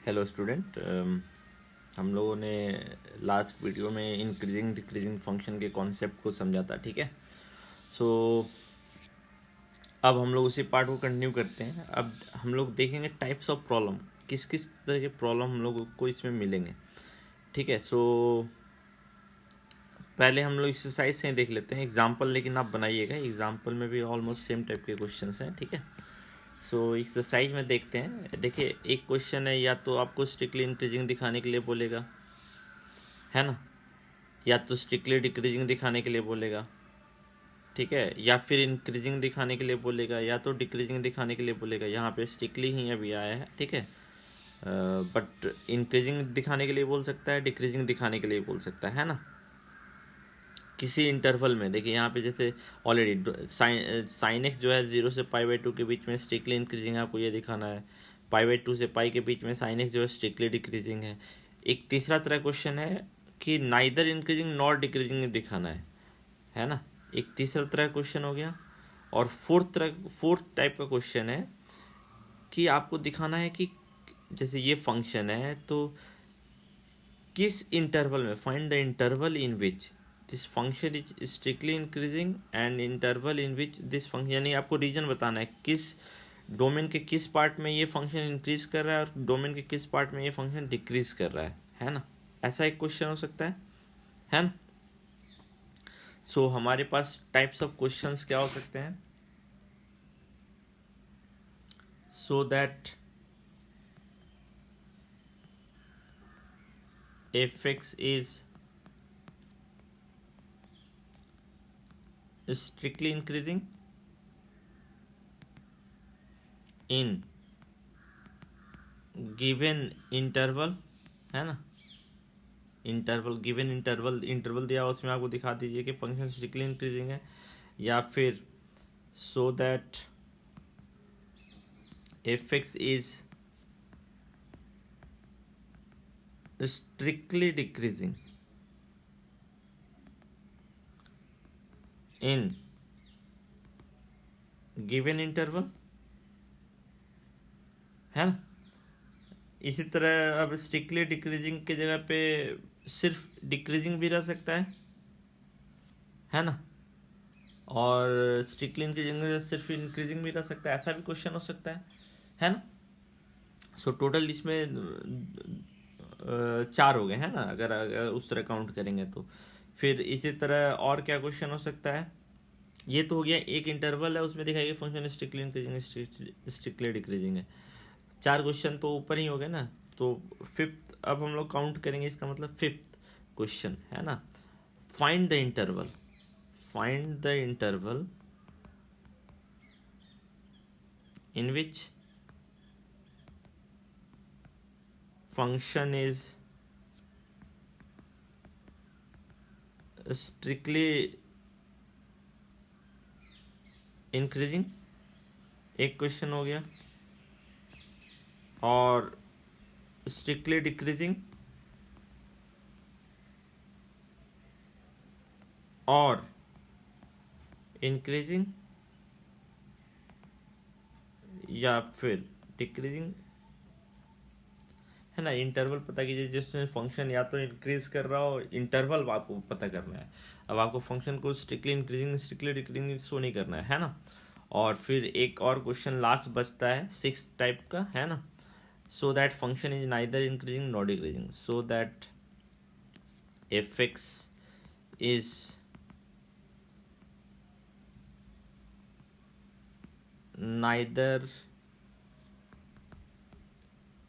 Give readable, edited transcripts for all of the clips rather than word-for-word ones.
Hello student. हम लोगों ने लास्ट वीडियो में इंक्रीजिंग डिक्रीजिंग फंक्शन के कॉन्सेप्ट को समझा था, ठीक है। सो अब हम लोग उसी पार्ट को कंटिन्यू करते हैं। अब हम लोग देखेंगे टाइप्स ऑफ प्रॉब्लम, किस किस तरह के प्रॉब्लम हम लोगों को इसमें मिलेंगे, ठीक है। सो पहले हम लोग एक्सरसाइज से ही देख लेते हैं एग्जाम्पल, लेकिन आप बनाइएगा। एग्जाम्पल में भी ऑलमोस्ट सेम टाइप के क्वेश्चंस हैं, ठीक है। सो एक्सरसाइज में देखते हैं। देखिए, एक क्वेश्चन है, या तो आपको स्ट्रिक्टली इंक्रीजिंग दिखाने के लिए बोलेगा, है ना, या तो स्ट्रिक्टली डिक्रीजिंग दिखाने के लिए बोलेगा, ठीक है, या फिर इंक्रीजिंग दिखाने के लिए बोलेगा, या तो डिक्रीजिंग दिखाने के लिए बोलेगा। यहाँ पे स्ट्रिक्टली ही अभी आया है, ठीक है, बट इंक्रीजिंग दिखाने के लिए बोल सकता है, डिक्रीजिंग दिखाने के लिए बोल सकता है ना, किसी इंटरवल में। देखिए यहाँ पे जैसे ऑलरेडी साइन एक्स जो है 0 से π/2 के बीच में स्ट्रिक्टली इंक्रीजिंग आपको ये दिखाना है, π/2 से पाई के बीच में साइन एक्स जो है स्ट्रिक्टली डिक्रीजिंग है। एक तीसरा तरह क्वेश्चन है कि नाइदर इंक्रीजिंग नॉट डिक्रीजिंग दिखाना है ना, एक तीसरा तरह क्वेश्चन हो गया। और फोर्थ टाइप का क्वेश्चन है कि आपको दिखाना है कि जैसे ये फंक्शन है तो किस इंटरवल में, find the interval in which this function is strictly increasing and interval in which this function, यानी आपको रीजन बताना है किस डोमेन के किस पार्ट में ये फंक्शन इंक्रीज कर रहा है और डोमेन के किस पार्ट में ये फंक्शन डिक्रीज कर रहा है ना। ऐसा एक क्वेश्चन हो सकता है ना। सो हमारे पास टाइप्स ऑफ क्वेश्चंस क्या हो सकते हैं, so that f(x) is strictly increasing in given interval, है ना, इंटरवल, गिवन इंटरवल दिया उसमें आपको दिखा दीजिए कि फंक्शन स्ट्रिक्टली इंक्रीजिंग है, या फिर so that f(x) is strictly decreasing in given interval, है ना। इसी तरह अब स्ट्रिक्टली डिक्रीजिंग की जगह पे सिर्फ डिक्रीजिंग भी रह सकता है ना, और स्ट्रिक्टली इंक्रीजिंग की जगह सिर्फ इंक्रीजिंग भी रह सकता है, ऐसा भी क्वेश्चन हो सकता है ना। सो टोटल इसमें 4 हो गए, है ना, अगर उस तरह काउंट करेंगे तो। फिर इसी तरह और क्या क्वेश्चन हो सकता है, ये तो हो गया एक इंटरवल है उसमें दिखाई function strictly increasing strictly decreasing है। 4 क्वेश्चन तो ऊपर ही हो गए ना। तो फिफ्थ अब हम लोग काउंट करेंगे, इसका मतलब फिफ्थ क्वेश्चन है ना, find the interval, find the interval in which function is strictly increasing, एक क्वेश्चन हो गया, और strictly decreasing और increasing या फिर decreasing, है ना। इंटरवल पता कीजिए जिसमें फंक्शन या तो इंक्रीज कर रहा हो, इंटरवल आपको पता करना है। अब आपको फंक्शन को strictly increasing strictly decreasing show नहीं करना है ना। और फिर एक और क्वेश्चन लास्ट बचता है 6 टाइप का, है ना, so that function is neither increasing not decreasing, so that f(x) is neither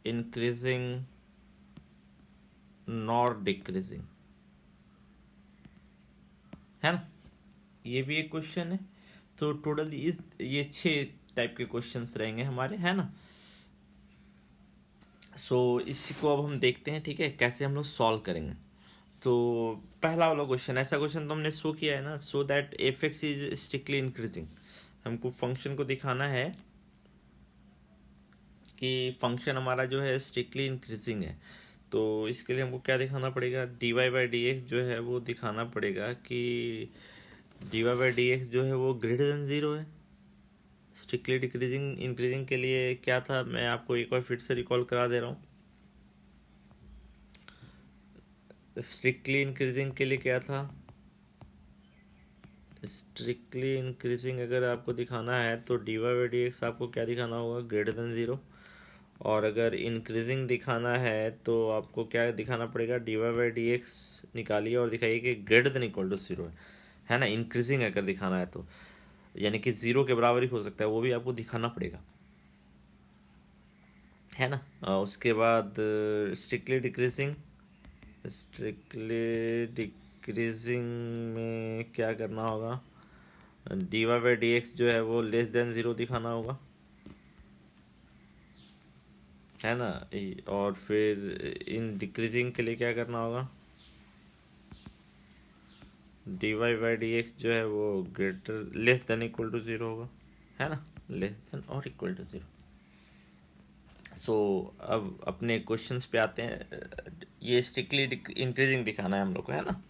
increasing nor decreasing, है ना। ये भी एक क्वेश्चन है। तो टोटल ये 6 टाइप के क्वेश्चंस रहेंगे हमारे, है ना। सो इसी को अब हम देखते हैं, ठीक है, कैसे हम लोग सॉल्व करेंगे। तो पहला वाला क्वेश्चन, ऐसा क्वेश्चन तो हमने शो किया है ना, so that f(x) is strictly increasing. हमको फंक्शन को दिखाना है कि फंक्शन हमारा जो है स्ट्रिक्टली इंक्रीजिंग है। तो इसके लिए हमको क्या दिखाना पड़ेगा, dy/dx जो है वो दिखाना पड़ेगा कि dy/dx जो है वो ग्रेटर देन 0 है। स्ट्रिक्टली डिक्रीजिंग इंक्रीजिंग के लिए क्या था, मैं आपको एक बार फिर से रिकॉल करा दे रहा हूँ। स्ट्रिक्टली इंक्रीजिंग के लिए क्या था, स्ट्रिक्टली इंक्रीजिंग अगर आपको दिखाना है तो dy बाई डी एक्स आपको क्या दिखाना होगा, ग्रेटर देन ज़ीरो। और अगर इंक्रीजिंग दिखाना है तो आपको क्या दिखाना पड़ेगा, dy बाई डी एक्स निकालिए और दिखाइए कि greater than equal to zero है ना। इंक्रीजिंग अगर दिखाना है तो यानी कि ज़ीरो के बराबर ही हो सकता है, वो भी आपको दिखाना पड़ेगा, है ना। उसके बाद स्ट्रिक्टली डिक्रीजिंग, स्ट्रिक्टली डिक्रीजिंग में क्या करना होगा, dy बाई डी एक्स जो है वो लेस देन ज़ीरो दिखाना होगा, है ना। और फिर इन डिक्रीजिंग के लिए क्या करना होगा, dy बाई डी एक्स जो है वो greater less than equal to zero होगा, है ना, लेस देन और इक्वल टू ज़ीरो। सो अब अपने क्वेश्चंस पे आते हैं। ये स्ट्रिक्टली इंक्रीजिंग दिखाना है हम लोग को, है ना।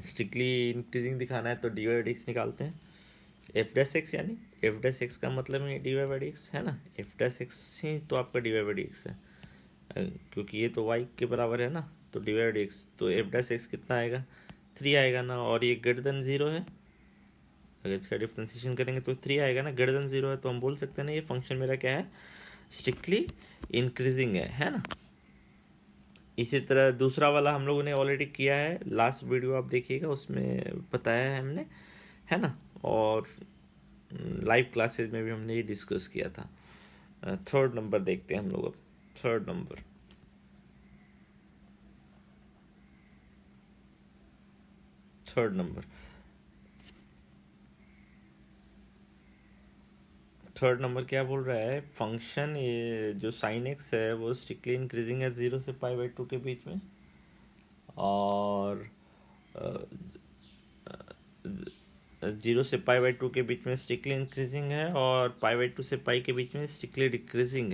स्ट्रिक्टली इंक्रीजिंग दिखाना है तो डी वाई डी एक्स निकालते हैं, एफ डैश एक्स, यानी एफ डैश एक्स का मतलब है d y by d x, है ना। एफ डैश एक्स ही तो आपका d y by d x है, क्योंकि ये तो वाई के बराबर है ना, तो d y by d x तो एफ डैश एक्स कितना आएगा, 3 आएगा ना। और ये ग्रेटर देन ज़ीरो है, अगर इसका डिफ्रेंसिएशन करेंगे तो 3 आएगा ना, ग्रेटर देन ज़ीरो है तो हम बोल सकते हैं ना ये फंक्शन मेरा क्या है, स्ट्रिक्टली इंक्रीजिंग है ना। इसी तरह दूसरा वाला हम लोगों ने ऑलरेडी किया है, लास्ट वीडियो आप देखिएगा उसमें बताया है हमने, है ना। और लाइव क्लासेस में भी हमने ये डिस्कस किया था। थर्ड नंबर देखते हैं हम लोग अब, third number. Third number third number क्या बोल रहा है, फंक्शन ये जो साइन एक्स है वो स्ट्रिक्टली इंक्रीजिंग है 0 से पाई बाई 2 के बीच में, और 0 से पाई बाई 2 के बीच में स्ट्रिक्टली इंक्रीजिंग है, और पाई बाई 2 से पाई के बीच में स्ट्रिक्टली डिक्रीजिंग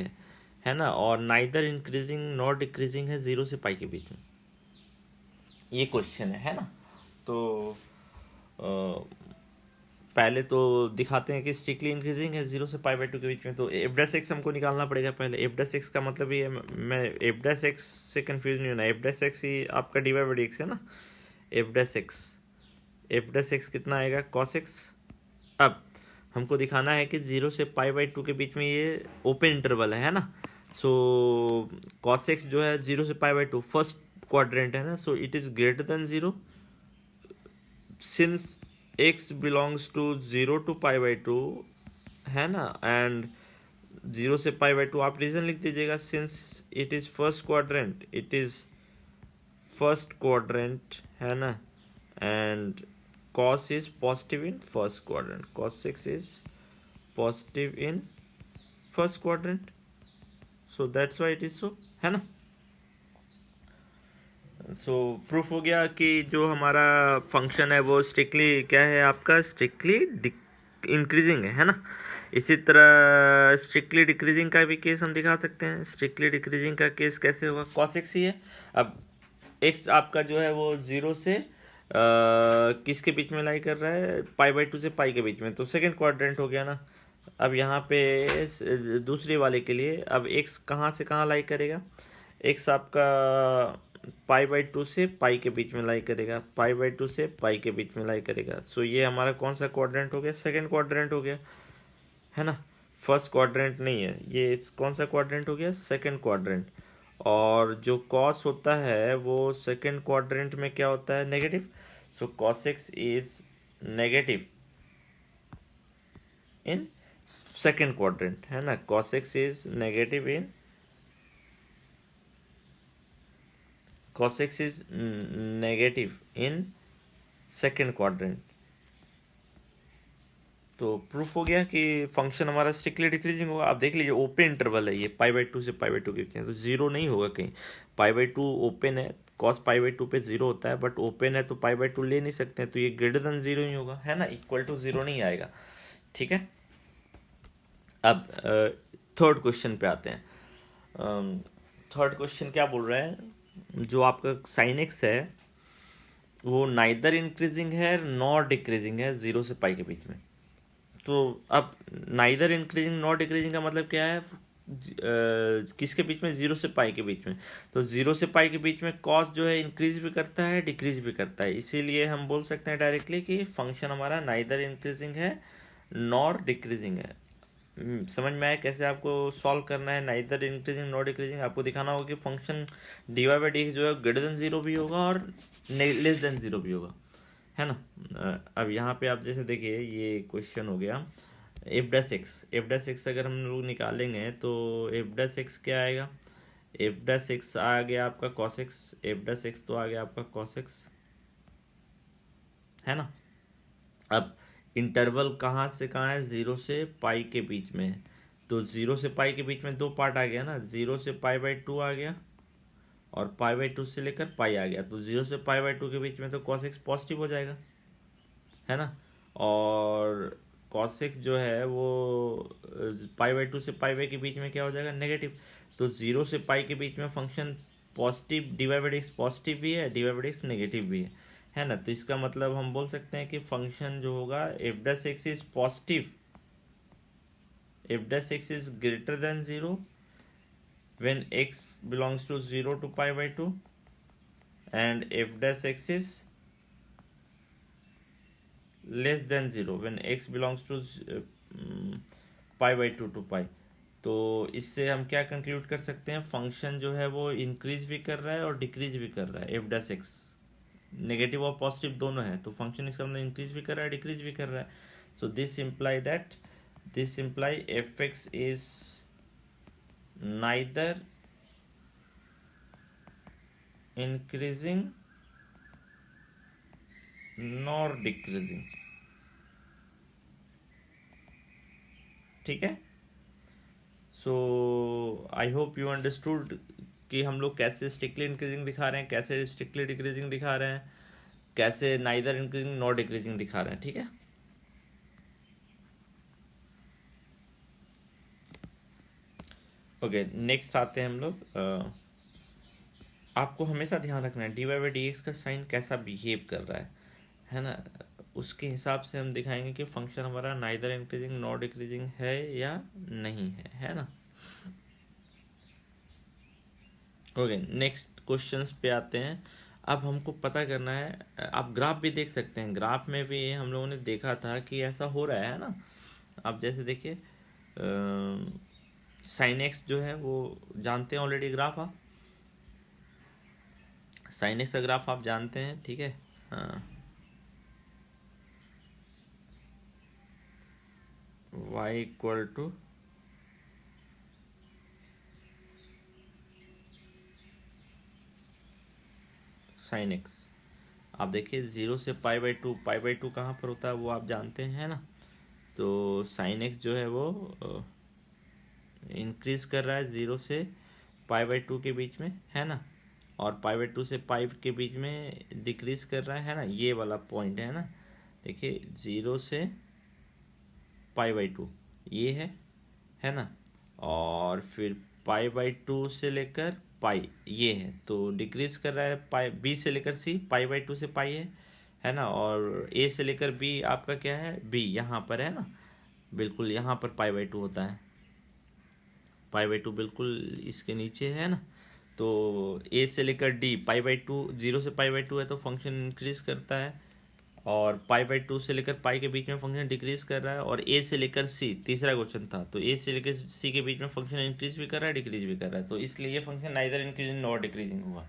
है ना। और नाइदर इंक्रीजिंग नॉट डिक्रीजिंग है 0 से पाई के बीच में, ये क्वेश्चन है ना। तो पहले तो दिखाते हैं कि स्ट्रिक्टली इंक्रीजिंग है 0 से पाई बाई 2 के बीच में, तो एफ डैश एक्स हमको निकालना पड़ेगा पहले। एफ डैश एक्स का मतलब ये मैं एफ डैश एक्स से कंफ्यूज नहीं होना, एफ डैश एक्स ही आपका d y by d x है ना। F dash x, f dash x कितना आएगा, कॉस एक्स। अब हमको दिखाना है कि 0 से पाई बाई 2 के बीच में ये ओपन इंटरवल है ना। सो कॉस एक्स जो है 0 से पाई बाई 2 फर्स्ट क्वाड्रेंट है ना, so it is greater than 0 since x belongs to 0 to pi by 2, है ना। एंड 0 से पाई बाई 2 आप रीजन लिख दीजिएगा, since it is first quadrant, it is first quadrant, है ना। And cos is positive in first quadrant, cos 6 is positive in first quadrant, so that's why it is so, है ना। सो proof हो गया कि जो हमारा फंक्शन है वो स्ट्रिक्टली क्या है आपका, स्ट्रिक्टली इंक्रीजिंग है ना। इसी तरह स्ट्रिक्टली डिक्रीजिंग का भी केस हम दिखा सकते हैं। स्ट्रिक्टली डिक्रीजिंग का केस कैसे होगा, cos x ही है। अब x आपका जो है वो 0 से किसके बीच में लाई कर रहा है, पाई बाई 2 से पाई के बीच में, तो सेकेंड क्वाड्रेंट हो गया ना। अब यहाँ पे दूसरे वाले के लिए अब x कहाँ से कहाँ लाई करेगा, x आपका पाई बाई 2 से पाई के बीच में लाई करेगा, पाई बाई 2 से पाई के बीच में लाई करेगा। सो ये हमारा कौन सा क्वाड्रेंट हो गया, सेकेंड क्वाड्रेंट हो गया, है ना। फर्स्ट क्वाड्रेंट नहीं है ये, कौन सा क्वाड्रेंट हो गया, सेकेंड क्वाड्रेंट। और जो कॉस होता है वो सेकेंड क्वाड्रेंट में क्या होता है, negative. So cos x is negative in second quadrant, है ना। Cos x is negative in, cos x is negative in second quadrant. तो प्रूफ हो गया कि फंक्शन हमारा स्ट्रिक्टली डिक्रीजिंग होगा। आप देख लीजिए ओपन इंटरवल है ये, पाई बाई 2 से पाई बाई 2 के बीच में, तो जीरो नहीं होगा कहीं। पाई बाई 2 ओपन है, कॉस पाई बाई 2 पे जीरो होता है, बट ओपन है तो पाई बाई 2 ले नहीं सकते हैं, तो ये ग्रेटर देन जीरो ही होगा, है ना, इक्वल टू जीरो नहीं आएगा, ठीक है। अब थर्ड क्वेश्चन पे आते हैं। थर्ड क्वेश्चन क्या बोल रहा है, जो आपका साइन एक्स है वो नाइदर इंक्रीजिंग है नॉट डिक्रीजिंग है 0 से पाई के बीच में। तो अब नाइदर इंक्रीजिंग नॉट डिक्रीजिंग का मतलब क्या है, किसके बीच में, 0 से पाई के बीच में। तो 0 से पाई के बीच में कॉस जो है इंक्रीज भी करता है डिक्रीज भी करता है, इसीलिए हम बोल सकते हैं डायरेक्टली कि फंक्शन हमारा नाइदर इंक्रीजिंग है नॉर डिक्रीजिंग है। समझ में आया कैसे आपको सॉल्व करना है, नाइदर इंक्रीजिंग नॉर डिक्रीजिंग। आपको दिखाना होगा कि function d y by d जो है ग्रेटर देन 0 भी होगा और लेस देन 0 भी होगा, है ना। अब यहाँ पे आप जैसे देखिए ये क्वेश्चन हो गया एफ डैश एक्स अगर हम लोग निकालेंगे तो एफ डैश एक्स क्या आएगा, एफ डैश एक्स आ गया आपका cos x, f dash x तो आ गया आपका कॉस एक्स, है ना। अब इंटरवल कहाँ से कहाँ है, 0 से पाई के बीच में है, तो 0 से पाई के बीच में दो पार्ट आ गया ना, 0 से पाई बाई 2 आ गया और पाई बाई 2 से लेकर पाई आ गया। तो 0 से पाई बाई 2 के बीच में तो कॉस एक्स पॉजिटिव हो जाएगा, है ना। और कॉस एक्स जो है वो पाई बाई 2 से पाई बाई के बीच में क्या हो जाएगा, नेगेटिव। तो 0 से पाई के बीच में function positive d y by d x positive भी है, d y by d x negative भी है ना। तो इसका मतलब हम बोल सकते हैं कि फंक्शन जो होगा F dash x is positive, F dash x is greater than 0 when x belongs to 0 to pi by 2 and f dash x is less than 0 when x belongs to pi by 2 to pi। तो इससे हम क्या conclude कर सकते हैं, function जो है वो इंक्रीज भी कर रहा है और डिक्रीज भी कर रहा है, एफ डैश एक्स नेगेटिव और पॉजिटिव दोनों है, तो फंक्शन इसका मतलब इंक्रीज भी कर रहा है डिक्रीज भी कर रहा है। So this imply F x is neither increasing nor decreasing, ठीक है। सो आई होप यू अंडरस्टूड कि हम लोग कैसे स्ट्रिक्टली इंक्रीजिंग दिखा रहे हैं, कैसे स्ट्रिक्टली डिक्रीजिंग दिखा रहे हैं, कैसे नाइदर इंक्रीजिंग नॉर डिक्रीजिंग दिखा रहे हैं, ठीक है। ओके नेक्स्ट आते हैं हम लोग, आपको हमेशा ध्यान रखना है d y by d x का साइन कैसा बिहेव कर रहा है ना, उसके हिसाब से हम दिखाएंगे कि फंक्शन हमारा नाइदर इंक्रीजिंग नॉर डिक्रीजिंग है या नहीं है ना। ओके नेक्स्ट क्वेश्चंस पे आते हैं। अब हमको पता करना है, आप ग्राफ भी देख सकते हैं, ग्राफ में भी हम लोगों ने देखा था कि ऐसा हो रहा है ना। आप जैसे देखिए साइन एक्स जो है वो जानते हैं ऑलरेडी ग्राफ, आप साइन एक्स का ग्राफ आप जानते हैं, ठीक है। हाँ y equal to sine x. आप देखिए 0 से पाई बाई 2, पाई बाई 2 कहाँ पर होता है वो आप जानते हैं ना। तो साइन एक्स जो है वो इंक्रीज कर रहा है 0 से पाई बाई 2 के बीच में, है ना, और पाई बाई 2 से पाई के बीच में डिक्रीज कर रहा है ना, ये वाला पॉइंट है ना। देखिए 0 से पाई बाई 2 ये है ना, और फिर पाई बाई 2 से लेकर पाई ये है, तो डिक्रीज कर रहा है पाई, बी से लेकर सी पाई बाई 2 से पाई है ना, और ए से लेकर बी आपका क्या है, बी यहाँ पर है ना, बिल्कुल यहाँ पर पाई बाई 2 होता है, पाई बाई 2 बिल्कुल इसके नीचे है ना। तो ए से लेकर डी पाई बाई 2, 0 से पाई बाई 2 है तो फंक्शन इंक्रीज करता है, और पाई बाई 2 से लेकर पाई के बीच में फंक्शन डिक्रीज कर रहा है, और ए से लेकर सी तीसरा क्वेश्चन था, तो ए से लेकर सी के बीच में फंक्शन इंक्रीज भी कर रहा है डिक्रीज भी कर रहा है, तो इसलिए ये function neither increasing nor decreasing हुआ।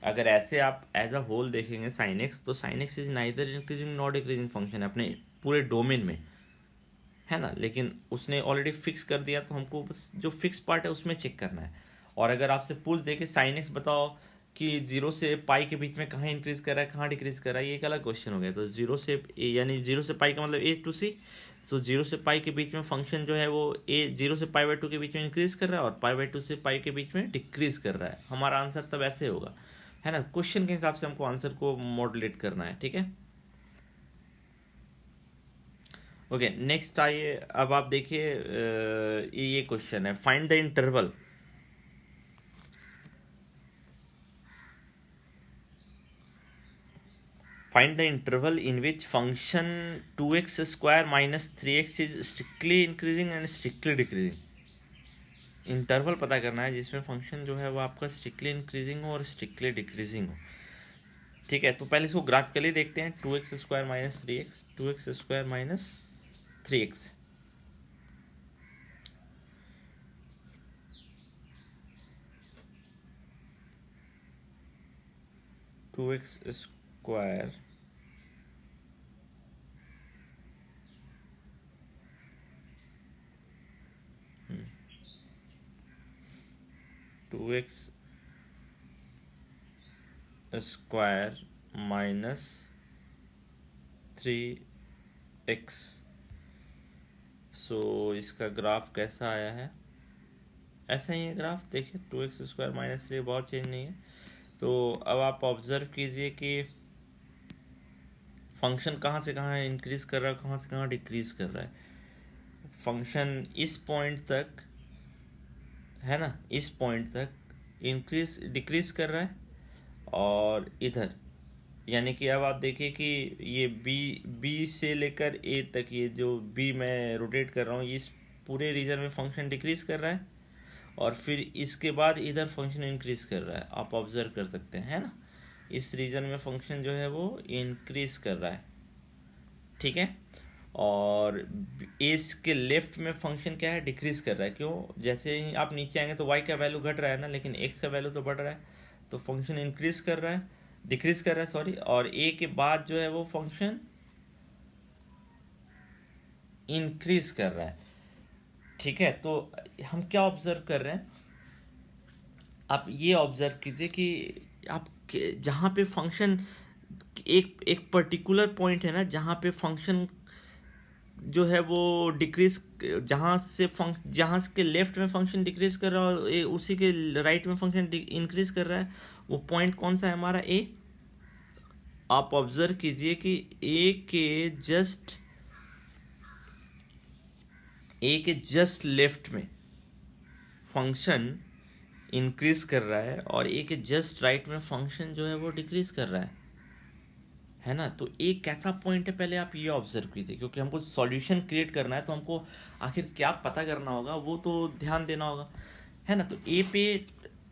अगर ऐसे आप एज अ होल देखेंगे साइन एक्स, तो sine x is neither increasing nor decreasing function है अपने पूरे डोमेन में, है ना। लेकिन उसने ऑलरेडी फिक्स कर दिया, तो हमको बस जो फिक्स पार्ट है उसमें चेक करना है। और अगर आपसे पूछ दे कि साइन एक्स बताओ कि 0 से पाई के बीच में कहाँ इंक्रीज कर रहा है कहाँ डिक्रीज कर रहा है, ये एक अलग क्वेश्चन हो गया। तो 0 से यानी 0 से पाई का मतलब ए टू सी, सो 0 से पाई के बीच में फंक्शन जो है वो 0 से पाई बाई 2 के बीच में इंक्रीज कर रहा है और पाई बाई 2 से पाई के बीच में डिक्रीज कर रहा है। हमारा आंसर तब ऐसे होगा, है ना। क्वेश्चन के हिसाब से हमको आंसर को मॉडुलेट करना है, ठीक है। ओके नेक्स्ट आइए, अब आप देखिए ये क्वेश्चन है, find the interval, find the interval in which function 2x square minus 3x is strictly increasing and strictly decreasing। Interval पता करना है जिसमें फंक्शन जो है वो आपका स्ट्रिक्टली इंक्रीजिंग हो और स्ट्रिक्टली डिक्रीजिंग हो। ठीक है, तो पहले इसको ग्राफिकली देखते हैं। 2x² minus 3x, 2x² minus 3x। Two x square two x square minus 3x। So इसका ग्राफ कैसा आया है? ऐसा ही है ग्राफ, देखिए 2x² माइनस 3, बहुत चेंज नहीं है। तो अब आप ऑब्जर्व कीजिए कि फंक्शन कहाँ से कहाँ इंक्रीज कर रहा है, कहाँ से कहाँ डिक्रीज कर रहा है। फंक्शन इस पॉइंट तक है ना, इस पॉइंट तक इंक्रीज डिक्रीज कर रहा है, और इधर यानी कि अब आप देखिए कि ये बी से लेकर ए तक, ये जो बी मैं रोटेट कर रहा हूँ, इस पूरे रीजन में फंक्शन डिक्रीज कर रहा है, और फिर इसके बाद इधर फंक्शन इंक्रीज कर रहा है। आप ऑब्जर्व कर सकते हैं, है ना, इस रीजन में फंक्शन जो है वो इंक्रीज कर रहा है। ठीक है, और एस के लेफ्ट में फंक्शन क्या है, डिक्रीज कर रहा है। क्यों? जैसे ही आप नीचे आएंगे तो वाई का वैल्यू घट रहा है ना, लेकिन एक्स का वैल्यू तो बढ़ रहा है, तो फंक्शन इंक्रीज कर रहा है, डिक्रीज कर रहा है सॉरी, और ए के बाद जो है वो फंक्शन इंक्रीज कर रहा है। ठीक है, तो हम क्या ऑब्जर्व कर रहे हैं, आप ये ऑब्जर्व कीजिए कि आप जहाँ पे फंक्शन एक पर्टिकुलर पॉइंट है ना, जहाँ पे फंक्शन जो है वो डिक्रीज, जहाँ के लेफ्ट में फंक्शन डिक्रीज कर रहा है और उसी के राइट में फंक्शन इंक्रीज कर रहा है, वो पॉइंट कौन सा है हमारा? ए। आप ऑब्जर्व कीजिए कि ए के जस्ट लेफ्ट में फंक्शन इंक्रीज कर रहा है, और ए के जस्ट राइट में फंक्शन जो है वो डिक्रीज कर रहा है ना। तो एक कैसा पॉइंट है, पहले आप ये ऑब्जर्व कीजिए, क्योंकि हमको सॉल्यूशन क्रिएट करना है, तो हमको आखिर क्या पता करना होगा वो तो ध्यान देना होगा, है ना। तो ए पे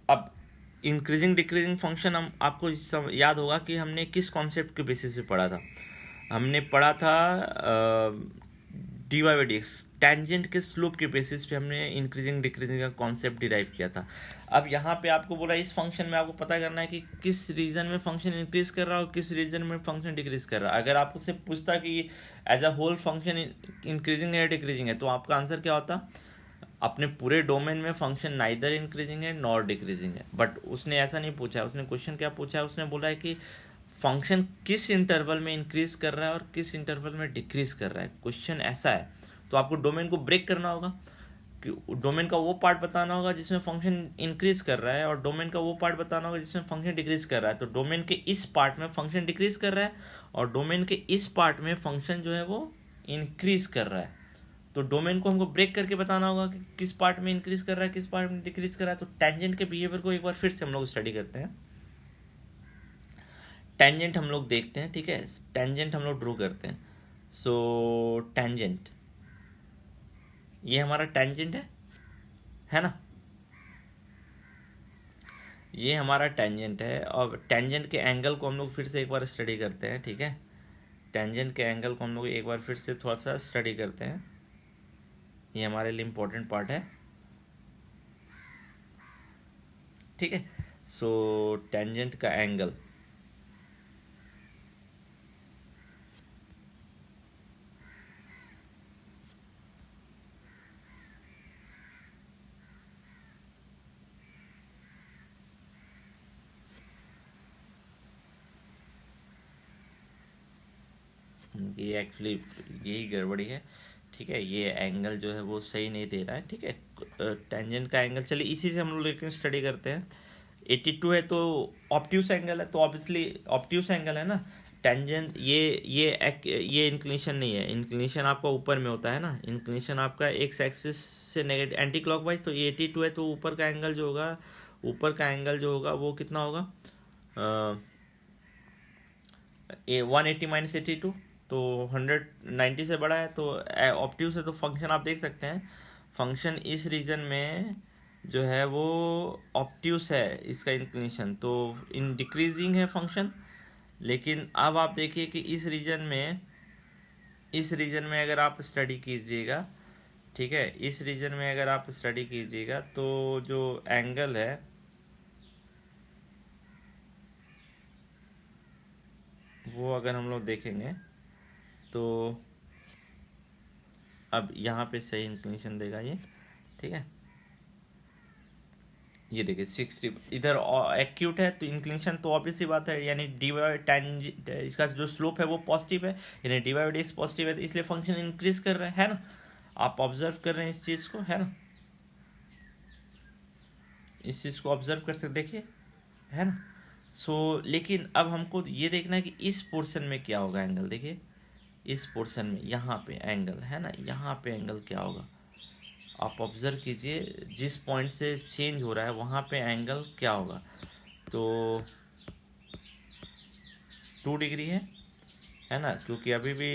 अब इंक्रीजिंग डिक्रीजिंग फंक्शन, हम आपको याद होगा कि हमने किस कॉन्सेप्ट के बेसिस पे पढ़ा था। हमने पढ़ा था dy by d x, tangent के स्लोप के बेसिस पे हमने इंक्रीजिंग डिक्रीजिंग का कॉन्सेप्ट डिराइव किया था। अब यहाँ पे आपको बोला इस फंक्शन में आपको पता करना है कि किस रीजन में फंक्शन इंक्रीज कर रहा है और किस रीजन में फंक्शन डिक्रीज कर रहा है। अगर आप उससे पूछता कि as a whole function increasing है या डिक्रीजिंग है, तो आपका आंसर क्या होता? अपने पूरे डोमेन में फंक्शन नाइदर इंक्रीजिंग है नॉर डिक्रीजिंग है। बट उसने ऐसा नहीं पूछा है, उसने क्वेश्चन क्या पूछा है, उसने बोला है कि फंक्शन किस इंटरवल में इंक्रीज कर रहा है और किस इंटरवल में डिक्रीज कर रहा है। क्वेश्चन ऐसा है, तो आपको डोमेन को ब्रेक करना होगा कि डोमेन का वो पार्ट बताना होगा जिसमें फंक्शन इंक्रीज कर रहा है, और डोमेन का वो पार्ट बताना होगा जिसमें फंक्शन डिक्रीज कर रहा है। तो डोमेन के इस पार्ट में फंक्शन डिक्रीज कर रहा है, और डोमेन के इस पार्ट में फंक्शन जो है वो इंक्रीज कर रहा है। तो डोमेन को हमको ब्रेक करके बताना होगा कि किस पार्ट में इंक्रीज कर रहा है, किस पार्ट में डिक्रीज कर रहा है। तो टेंजेंट के बिहेवियर को एक बार फिर से हम लोग स्टडी करते हैं। टेंजेंट हम लोग देखते हैं, ठीक है, टेंजेंट हम लोग ड्रॉ करते हैं। सो टेंजेंट, ये हमारा टेंजेंट है ना, ये हमारा टेंजेंट है। और टेंजेंट के एंगल को हम लोग फिर से एक बार स्टडी करते हैं, ठीक है। टेंजेंट के एंगल को हम लोग एक बार फिर से थोड़ा सा स्टडी करते हैं, ये हमारे लिए इम्पोर्टेंट पार्ट है, ठीक है। सो टेंजेंट का एंगल, ये एक्चुअली यही गड़बड़ी है, ठीक है। ये एंगल जो है वो सही नहीं दे रहा है, ठीक है। टेंजेंट का एंगल, चलिए इसी से हम लोग लेकिन स्टडी करते हैं। 82 है तो ऑब्ट्यूस एंगल है, तो ऑब्वियसली ऑब्ट्यूस एंगल है ना। टेंजेंट ये इंक्लिनेशन नहीं है, इंक्लिनेशन आपका ऊपर में होता है ना, इंक्लिनेशन आपका एक्स एक्सिस से नेगेटिव एंटी क्लॉकवाइज। तो ये 82 है, तो ऊपर का एंगल जो होगा, ऊपर का एंगल जो होगा वो कितना होगा? 180 माइनस 82, तो 190 से बड़ा है, तो ऑब्ट्यूस है। तो फंक्शन आप देख सकते हैं, फंक्शन इस रीजन में जो है वो ऑप्ट्यूस है इसका इंक्लिनेशन, तो इन डिक्रीजिंग है फंक्शन। लेकिन अब आप देखिए कि इस रीजन में अगर आप स्टडी कीजिएगा, ठीक है, इस रीजन में अगर आप स्टडी कीजिएगा तो जो एंगल है वो अगर हम लोग देखेंगे तो अब यहाँ पे सही इंक्लिनेशन देगा ये, ठीक है। ये देखिए 60 इधर एक्यूट है तो इंक्लिनेशन तो ऑब्वियस सी बात है, यानी dy tan इसका जो स्लोप है वो पॉजिटिव है, यानी dy/dx पॉजिटिव है, तो इसलिए फंक्शन इंक्रीज कर रहा है ना। आप ऑब्जर्व कर रहे हैं इस चीज को, है ना, इस चीज को ऑब्जर्व कर सकते देखिए, है ना। लेकिन अब हमको ये देखना है कि इस पोर्शन में क्या होगा एंगल। देखिए इस पोर्शन में यहाँ पे एंगल है ना, यहाँ पे एंगल क्या होगा आप ऑब्जर्व कीजिए, जिस पॉइंट से चेंज हो रहा है वहाँ पे एंगल क्या होगा। तो 2 डिग्री है ना, क्योंकि अभी भी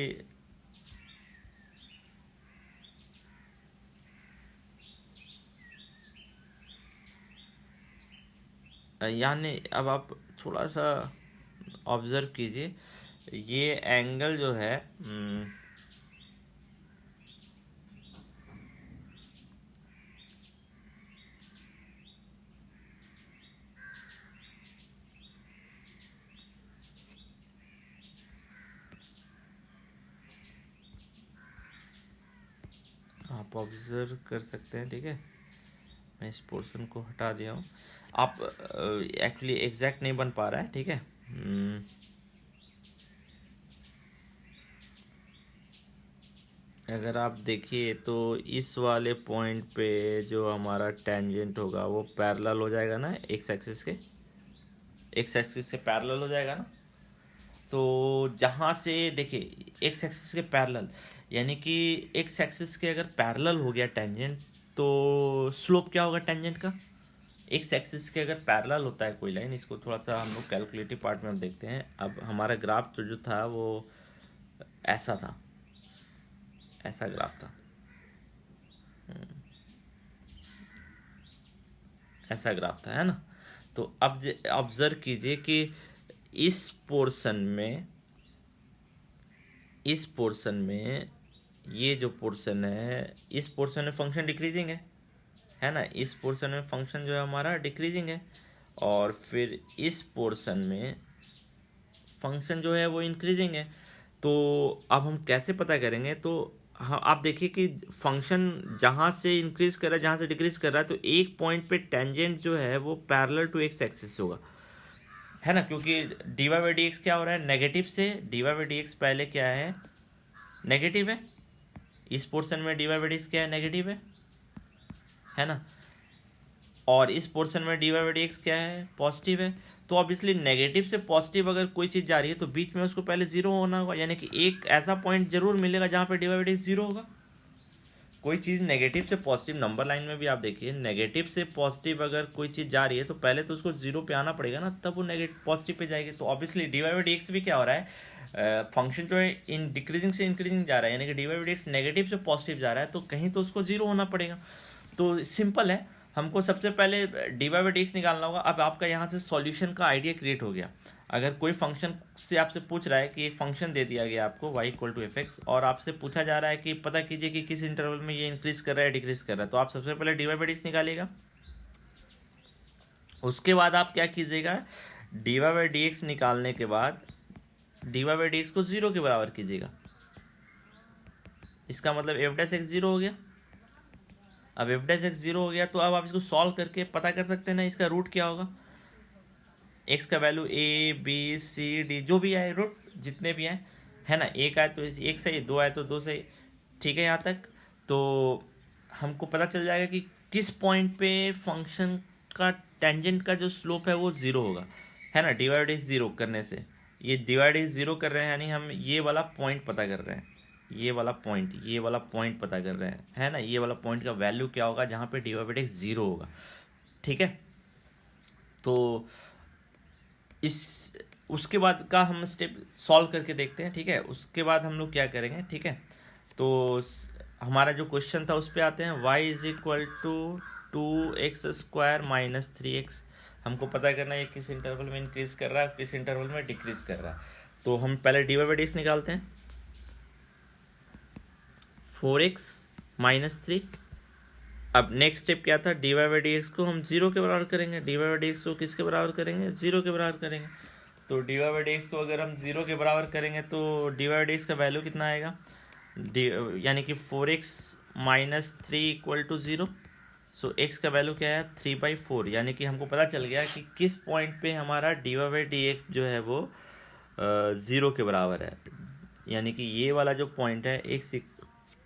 यानी अब आप थोड़ा सा ऑब्जर्व कीजिए, ये एंगल जो है आप ऑब्जर्व कर सकते हैं, ठीक है। मैं इस पोर्शन को हटा दिया हूँ, आप एक्चुअली एग्जैक्ट नहीं बन पा रहा है, ठीक है। अगर आप देखिए तो इस वाले पॉइंट पे जो हमारा टेंजेंट होगा वो पैरेलल हो जाएगा ना एक्स एक्सिस से पैरेलल हो जाएगा ना। तो जहाँ से देखिए एक्स एक्सिस के पैरेलल, यानी कि एक्स एक्सिस के अगर पैरेलल हो गया टेंजेंट तो स्लोप क्या होगा टेंजेंट का। एक्स एक्सिस के अगर पैरेलल होता है कोई लाइन, इसको थोड़ा सा हम लोग कैलकुलेटिव पार्ट में हम देखते हैं। अब हमारा ग्राफ जो था वो ऐसा था, ऐसा ग्राफ था, ऐसा ग्राफ था, है ना। तो अब ऑब्जर्व कीजिए कि इस पोर्शन में ये जो पोर्शन है, इस पोर्शन में फंक्शन डिक्रीजिंग है ना, इस पोर्शन में फंक्शन जो है हमारा डिक्रीजिंग है, और फिर इस पोर्शन में फंक्शन जो है वो इंक्रीजिंग है। तो अब हम कैसे पता करेंगे, तो हाँ आप देखिए कि फंक्शन जहाँ से इंक्रीज कर रहा है जहाँ से डिक्रीज कर रहा है, तो एक पॉइंट पे टेंजेंट जो है वो पैरेलल टू एक्स एक्सिस होगा, है ना, क्योंकि dy/dx क्या हो रहा है नेगेटिव से, dy/dx पहले क्या है नेगेटिव है, इस पोर्शन में dy/dx क्या है नेगेटिव है ना, और इस पोर्शन में dy/dx क्या है पॉजिटिव है। तो ऑब्वियसली नेगेटिव से पॉजिटिव अगर कोई चीज जा रही है तो बीच में उसको पहले जीरो होना होगा, यानी कि एक ऐसा पॉइंट जरूर मिलेगा जहां पे dy/dx जीरो होगा। कोई चीज नेगेटिव से पॉजिटिव, नंबर लाइन में भी आप देखिए नेगेटिव से पॉजिटिव अगर कोई चीज जा रही है तो पहले तो उसको जीरो पे आना पड़ेगा ना, तब वो नेगेटिव पॉजिटिव पे जाएगी। तो ऑब्वियसली dy/dx भी क्या हो रहा है, फंक्शन जो है इन डिक्रीजिंग से इंक्रीजिंग जा रहा है, यानी कि dy/dx नेगेटिव से पॉजिटिव जा रहा है, तो कहीं तो उसको जीरो होना पड़ेगा। तो सिंपल है, हमको सबसे पहले dy/dx निकालना होगा। अब आपका यहाँ से सॉल्यूशन का आइडिया क्रिएट हो गया। अगर कोई फंक्शन से आपसे पूछ रहा है कि एक फंक्शन दे दिया गया आपको y=fx, और आपसे पूछा जा रहा है कि पता कीजिए कि किस इंटरवल में ये इंक्रीज कर रहा है डिक्रीज कर रहा है, तो आप सबसे पहले dy/dx निकालिएगा। उसके बाद आप क्या कीजिएगा, dy/dx निकालने के बाद dy/dx को 0 के बराबर कीजिएगा। इसका मतलब f' जीरो हो गया। अब f' जीरो हो गया तो अब आप इसको सॉल्व करके पता कर सकते हैं ना इसका रूट क्या होगा। x का value a b c d जो भी आए, रूट जितने भी आए, है ना, एक आए तो एक सही, दो आए तो दो सही, ठीक है। यहाँ तक तो हमको पता चल जाएगा कि किस पॉइंट पे फंक्शन का टेंजेंट का जो स्लोप है वो जीरो होगा, है ना, dy/dx जीरो करने से। ये dy/dx जीरो कर रहे हैं यानी हम ये वाला पॉइंट पता कर रहे हैं, ये वाला पॉइंट पता कर रहे हैं, है ना, ये वाला पॉइंट का वैल्यू क्या होगा जहाँ पे dy/dx जीरो होगा, ठीक है। तो इस उसके बाद का हम स्टेप सॉल्व करके देखते हैं, ठीक है। उसके बाद हम लोग क्या करेंगे, ठीक है। तो हमारा जो क्वेश्चन था उस पर आते हैं, y = 2x² माइनस 3x। हमको पता करना है किस इंटरवल में इंक्रीज कर रहा है, किस इंटरवल में डिक्रीज कर रहा है। तो हम पहले dy/dx निकालते हैं। 4x minus 3। अब नेक्स्ट स्टेप क्या था, dy/dx को हम 0 के बराबर करेंगे। dy/dx को किसके बराबर करेंगे, 0 के बराबर करेंगे। तो dy/dx को अगर हम 0 के बराबर करेंगे तो dy/dx का वैल्यू कितना आएगा, यानी कि 4x minus 3 equal to 0। So x का वैल्यू क्या है, 3/4। यानी कि हमको पता चल गया कि किस पॉइंट पे हमारा dy/dx जो है वो 0 के बराबर है। यानी कि ये वाला जो पॉइंट है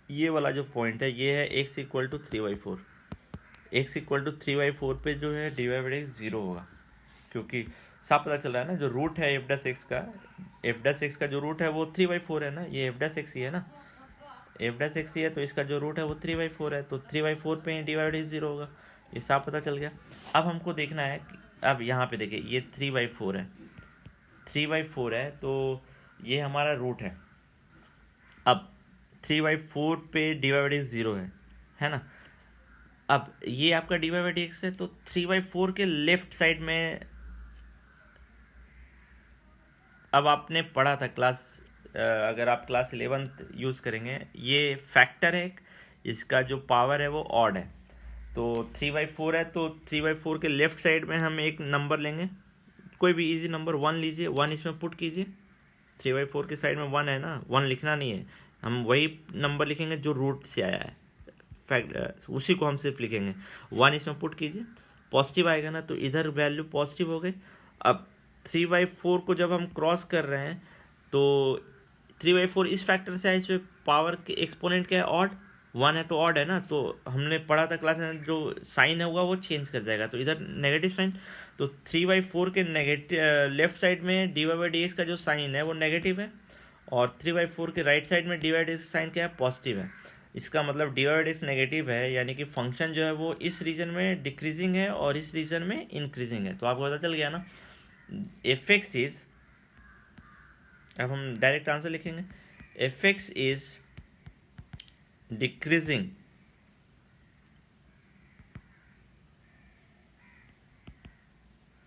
ये वाला जो पॉइंट है ये है x equal to 3/4। x equal to 3/4 पे जो है dy/dx 0 होगा, क्योंकि साफ पता चल रहा है ना, जो रूट है f' का जो रूट है वो 3/4 है ना, ये f' ही है ना, f' ही है, तो इसका जो रूट है वो 3/4 है, तो 3/4 पे ही dy/dx 0 होगा। ये साफ पता चल गया। अब हमको देखना है कि अब यहाँ पे देखिए ये 3/4 है, 3/4 है, तो ये हमारा रूट है। अब 3/4 पे dy/dx 0 है ना। अब ये आपका dy/dx है, तो 3/4 के लेफ्ट साइड में, अब आपने पढ़ा था अगर आप क्लास 11th यूज़ करेंगे, ये फैक्टर है, इसका जो पावर है वो ऑड है। तो 3/4 है, तो 3/4 के लेफ्ट साइड में हम एक नंबर लेंगे, कोई भी इजी नंबर 1 लीजिए, 1 इसमें पुट कीजिए। 3/4 के साइड में 1 है ना, 1 लिखना नहीं है, हम वही नंबर लिखेंगे जो रूट से आया है, फैक्ट उसी को हम सिर्फ लिखेंगे। 1 इसमें पुट कीजिए, पॉजिटिव आएगा ना, तो इधर वैल्यू पॉजिटिव हो गई। अब 3/4 को जब हम क्रॉस कर रहे हैं तो 3/4 इस फैक्टर से आए, इसमें पावर के एक्सपोनेंट क्या है, ऑड, 1 है तो ऑड है ना। तो हमने पढ़ा था क्लास में, जो साइन है हुआ वो चेंज कर जाएगा, तो इधर नेगेटिव साइन, तो 3/4 के नेगेटिव लेफ्ट साइड में dy/dx का जो साइन है वो नेगेटिव है, और 3/4 के राइट साइड में dy/dx का साइन क्या है, पॉजिटिव है। इसका मतलब dy/dx नेगेटिव है, यानी कि फंक्शन जो है वो इस रीजन में डिक्रीजिंग है और इस रीजन में इंक्रीजिंग है। तो आपको पता चल गया ना, f(x) इज, अब हम डायरेक्ट आंसर लिखेंगे, f(x) इज डिक्रीजिंग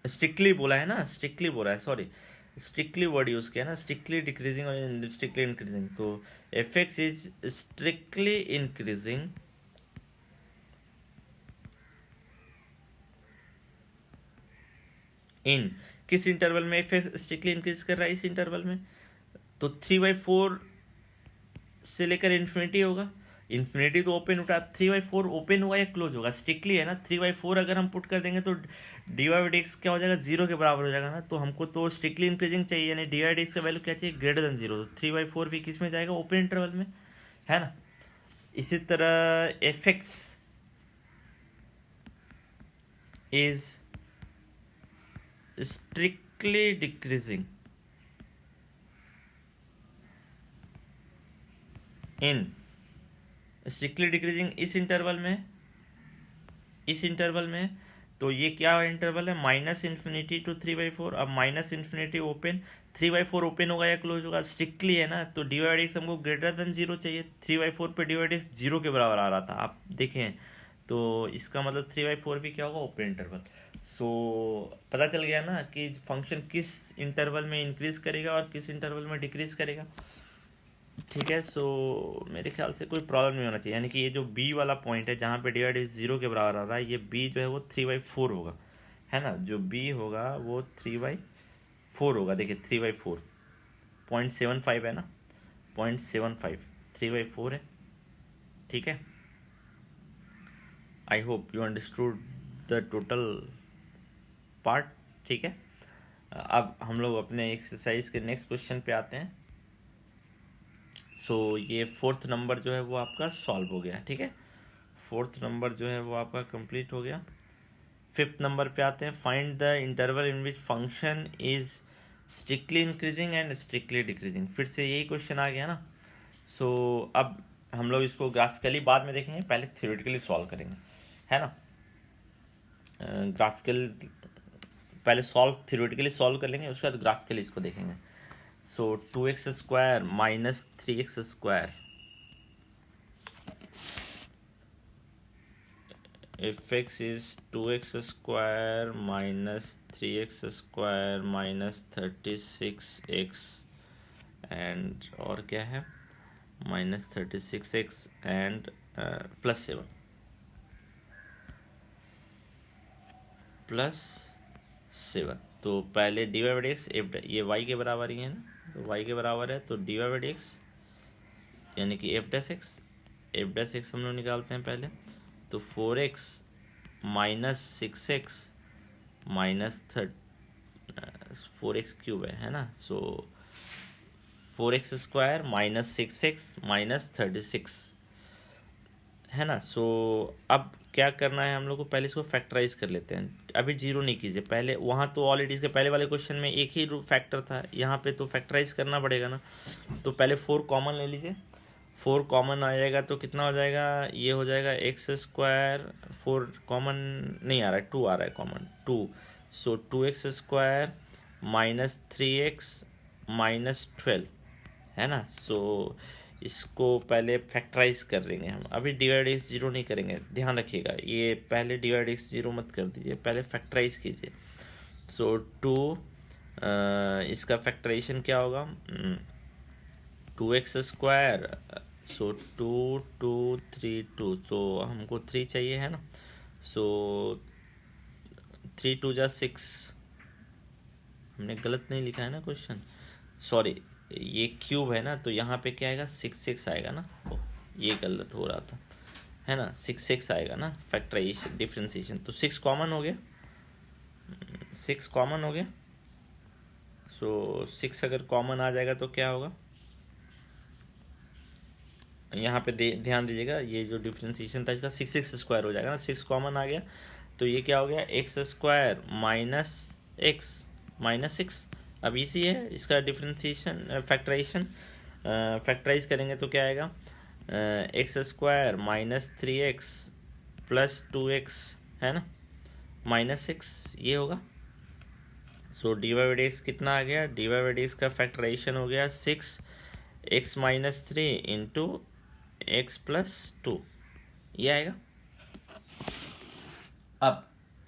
स्ट्रिक्टली बोला है ना, स्ट्रिक्टली बोला है, सॉरी स्ट्रिक्टली वर्ड यूज किया ना, स्ट्रिक्टली डिक्रीजिंग और स्ट्रिक्टली इंक्रीजिंग। तो f(x) is strictly increasing in, किस इंटरवल में f(x) स्ट्रिक्टली इंक्रीज कर रहा है, इस इंटरवल में। तो 3/4 से लेकर इन्फिनिटी होगा, इन्फिनिटी तो ओपन उठा, 3/4 ओपन होगा या क्लोज होगा, स्ट्रिक्टली है ना। 3/4 अगर हम पुट कर देंगे तो dy/dx क्या हो जाएगा, 0 के बराबर हो जाएगा ना। तो हमको तो स्ट्रिक्टली इंक्रीजिंग चाहिए, यानी dy/dx का वैल्यू क्या चाहिए, ग्रेटर देन 0। तो 3/4 भी किस में जाएगा, ओपन इंटरवल में, है ना। इसी तरह f(x) is strictly decreasing in, strictly decreasing इस इंटरवल में, तो ये क्या इंटरवल है, -∞ to 3/4। अब -∞ ओपन, 3/4 ओपन होगा या क्लोज होगा, स्ट्रिक्टली है ना, तो dy/dx हमको ग्रेटर देन 0 चाहिए। 3/4 पे dy/dx 0 के बराबर आ रहा था, आप देखें, तो इसका मतलब 3/4 भी क्या होगा, ओपन इंटरवल। सो पता चल गया ना कि फंक्शन किस इंटरवल में इंक्रीज करेगा और किस इंटरवल में डिक्रीज करेगा, ठीक है। सो मेरे ख्याल से कोई प्रॉब्लम नहीं होना चाहिए, यानी कि ये जो b वाला पॉइंट है जहाँ पे dy/dx 0 के बराबर आ रहा है, ये b जो है वो 3/4 होगा, है ना। जो b होगा वो 3/4 होगा, देखिए 3/4 0.75 है ना, 0.75 3/4 है, ठीक है। I hope you understood the total part, ठीक है। अब हम लोग अपने एक्सरसाइज के नेक्स्ट क्वेश्चन पे आते हैं। सो ये 4th नंबर जो है वो आपका सॉल्व हो गया, ठीक है। 4th नंबर जो है वो आपका कंप्लीट हो गया। 5th नंबर पे आते हैं, find the interval in which function is strictly increasing and strictly decreasing. फिर से यही क्वेश्चन आ गया ना। सो अब हम लोग इसको ग्राफिकली बाद में देखेंगे, पहले थ्योरेटिकली सॉल्व करेंगे, है ना। ग्राफिकल पहले थ्योरेटिकली सॉल्व कर लेंगे, उसके बाद ग्राफिकली इसको देखेंगे। सो 2x² minus 3x² F x is 2x² minus 3x² minus 36x and और क्या है माइनस 36x एंड +7 +7। तो पहले dy/dx ये y के बराबर ही है ना, तो y के बराबर है तो dy/dx यानी कि f'(x) हम लोग निकालते हैं पहले। तो 4x minus 6x minus 4x³ है ना, सो 4x² माइनस 6x माइनस 36 है ना। सो अब क्या करना है हम लोग को, पहले इसको फैक्टराइज कर लेते हैं। अभी जीरो नहीं कीजिए, पहले वहाँ तो ऑलरेडी इसके पहले वाले क्वेश्चन में एक ही फैक्टर था, यहाँ पे तो फैक्टराइज करना पड़ेगा ना। तो पहले 4 कॉमन ले लीजिए, 4 कॉमन आ जाएगा तो कितना हो जाएगा, ये हो जाएगा x², 4 कॉमन नहीं आ रहा है, 2 आ रहा है कॉमन 2, सो 2x² माइनस 3x माइनस 12 है ना। सो इसको पहले फैक्टराइज कर देंगे हम, अभी dy/dx जीरो नहीं करेंगे, ध्यान रखिएगा, ये पहले dy/dx जीरो मत कर दीजिए, पहले फैक्टराइज कीजिए। सो 2 इसका फैक्टराइजेशन क्या होगा, 2x², सो 2 2 3 2, तो हमको 3 चाहिए है ना। सो 3 2 जा 6, हमने गलत नहीं लिखा है ना क्वेश्चन, सॉरी ये क्यूब है ना, तो यहाँ पे क्या आएगा 6 आएगा ना, ये गलत हो रहा था है ना, 6 आएगा ना फैक्टराइजेशन डिफरेंशिएशन। तो 6 कॉमन हो गया, 6 कॉमन हो गया। सो 6 अगर कॉमन आ जाएगा तो क्या होगा, यहाँ पे ध्यान दीजिएगा, ये जो डिफरेंशिएशन था इसका 6x² हो जाएगा ना, 6 कॉमन आ गया तो ये क्या हो गया x² माइनस x माइनस 6। अब इसी है इसका डिफरेंशिएशन फैक्टराइजेशन, फैक्टराइज करेंगे तो क्या आएगा, x² minus 3x plus 2x है ना माइनस 6, ये होगा। सो dy/dx कितना आ गया, dy/dx का फैक्टराइजेशन हो गया 6x minus 3 into x plus 2, ये आएगा।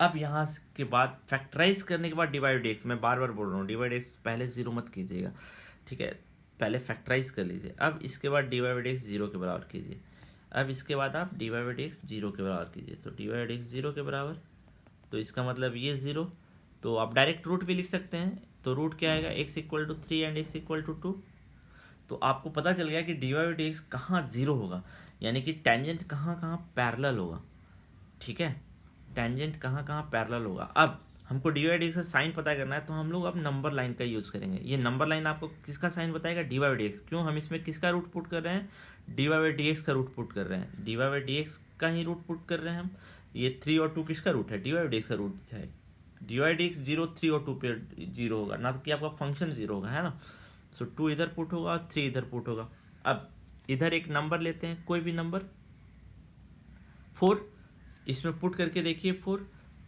अब यहाँ के बाद फैक्टराइज करने के बाद dy/dx, मैं बार बार बोल रहा हूँ dy/dx पहले जीरो मत कीजिएगा, ठीक है, पहले फैक्टराइज कर लीजिए। अब इसके बाद dy/dx जीरो के बराबर कीजिए, अब इसके बाद आप dy/dx जीरो के बराबर कीजिए, तो dy/dx जीरो के बराबर, तो इसका मतलब ये जीरो, तो आप डायरेक्ट रूट भी लिख सकते हैं। तो रूट क्या आएगा, x=3 एंड x=2, तो आपको पता चल गया कि dy/dx कहाँ जीरो होगा, यानी कि टेंजेंट कहाँ कहाँ पैरेलल होगा, ठीक है, टेंजेंट कहाँ कहाँ पैरेलल होगा। अब हमको dy/dx का साइन पता करना है, तो हम लोग अब नंबर लाइन का यूज़ करेंगे। ये नंबर लाइन आपको किसका साइन बताएगा, dy/dx, क्यों हम इसमें किसका रूट पुट कर रहे हैं, dy/dx का रूट पुट कर रहे हैं, dy/dx का ही रूट पुट कर रहे हैं हम। ये 3 और 2 किसका रूट है, dy/dx का रूट है, dy/dx जीरो 3 और 2 पे जीरो होगा ना, कि आपका फंक्शन जीरो होगा है ना। सो 2 इधर पुट होगा और 3 इधर पुट होगा। अब इधर एक नंबर लेते हैं, कोई भी नंबर 4, इसमें पुट करके देखिए 4